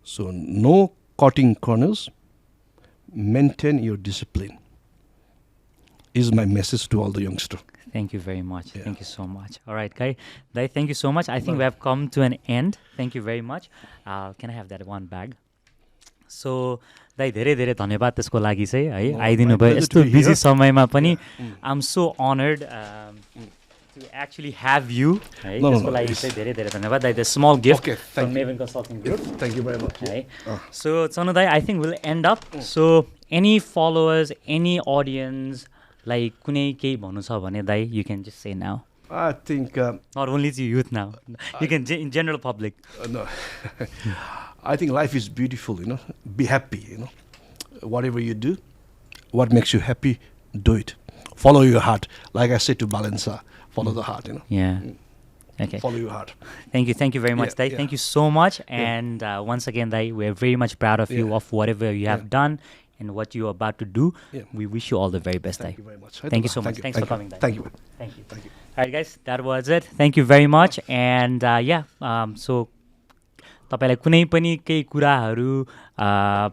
So no cutting corners. Maintain your discipline is my message to all the youngsters. Thank you very much. Yeah. Thank you so much. All right, Kai. Dai, thank you so much. I think we have come to an end. Thank you very much. Can I have that one bag? So, दाइ धेरै धेरै धन्यवाद त्यसको लागि चाहिँ है आइदिनु भयो यस्तो बिजी समयमा पनि I'm so honored to actually have you है त्यसको लागि चाहिँ धेरै धेरै धन्यवाद दाइ the small gift from Maven Consulting Group. Thank you very much. है So, Tonnou Dai I think we'll end up. So, any followers, any audience like कुनै केही भन्नु छ भने दाइ you can just say now. I think not only to youth now. You can in general public. No. I think life is beautiful, you know. Be happy, you know. Whatever you do, what makes you happy, do it. Follow your heart. Like I said to Balensa, follow the heart, you know. Yeah. Okay. Follow your heart. Thank you very much, Dai. Thank you so much. And once again, Dai, we're very much proud of you, of whatever you have done and what you're about to do. We wish you all the very best, Dai. Thank you very much. Thank you so much. Thanks for coming, Dai. Thank you. Thank you. All right, guys, that was it. Thank you very much. And so तपाईलाई कुनै पनि केही कुराहरू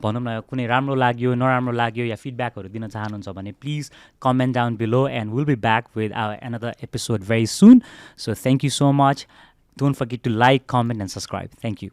भनौँ न कुनै राम्रो लाग्यो नराम्रो लाग्यो या फिडब्याकहरू दिन चाहनुहुन्छ भने please comment down below and will be back with another episode very soon. So thank you so much. Don't forget to like, comment and subscribe. Thank you.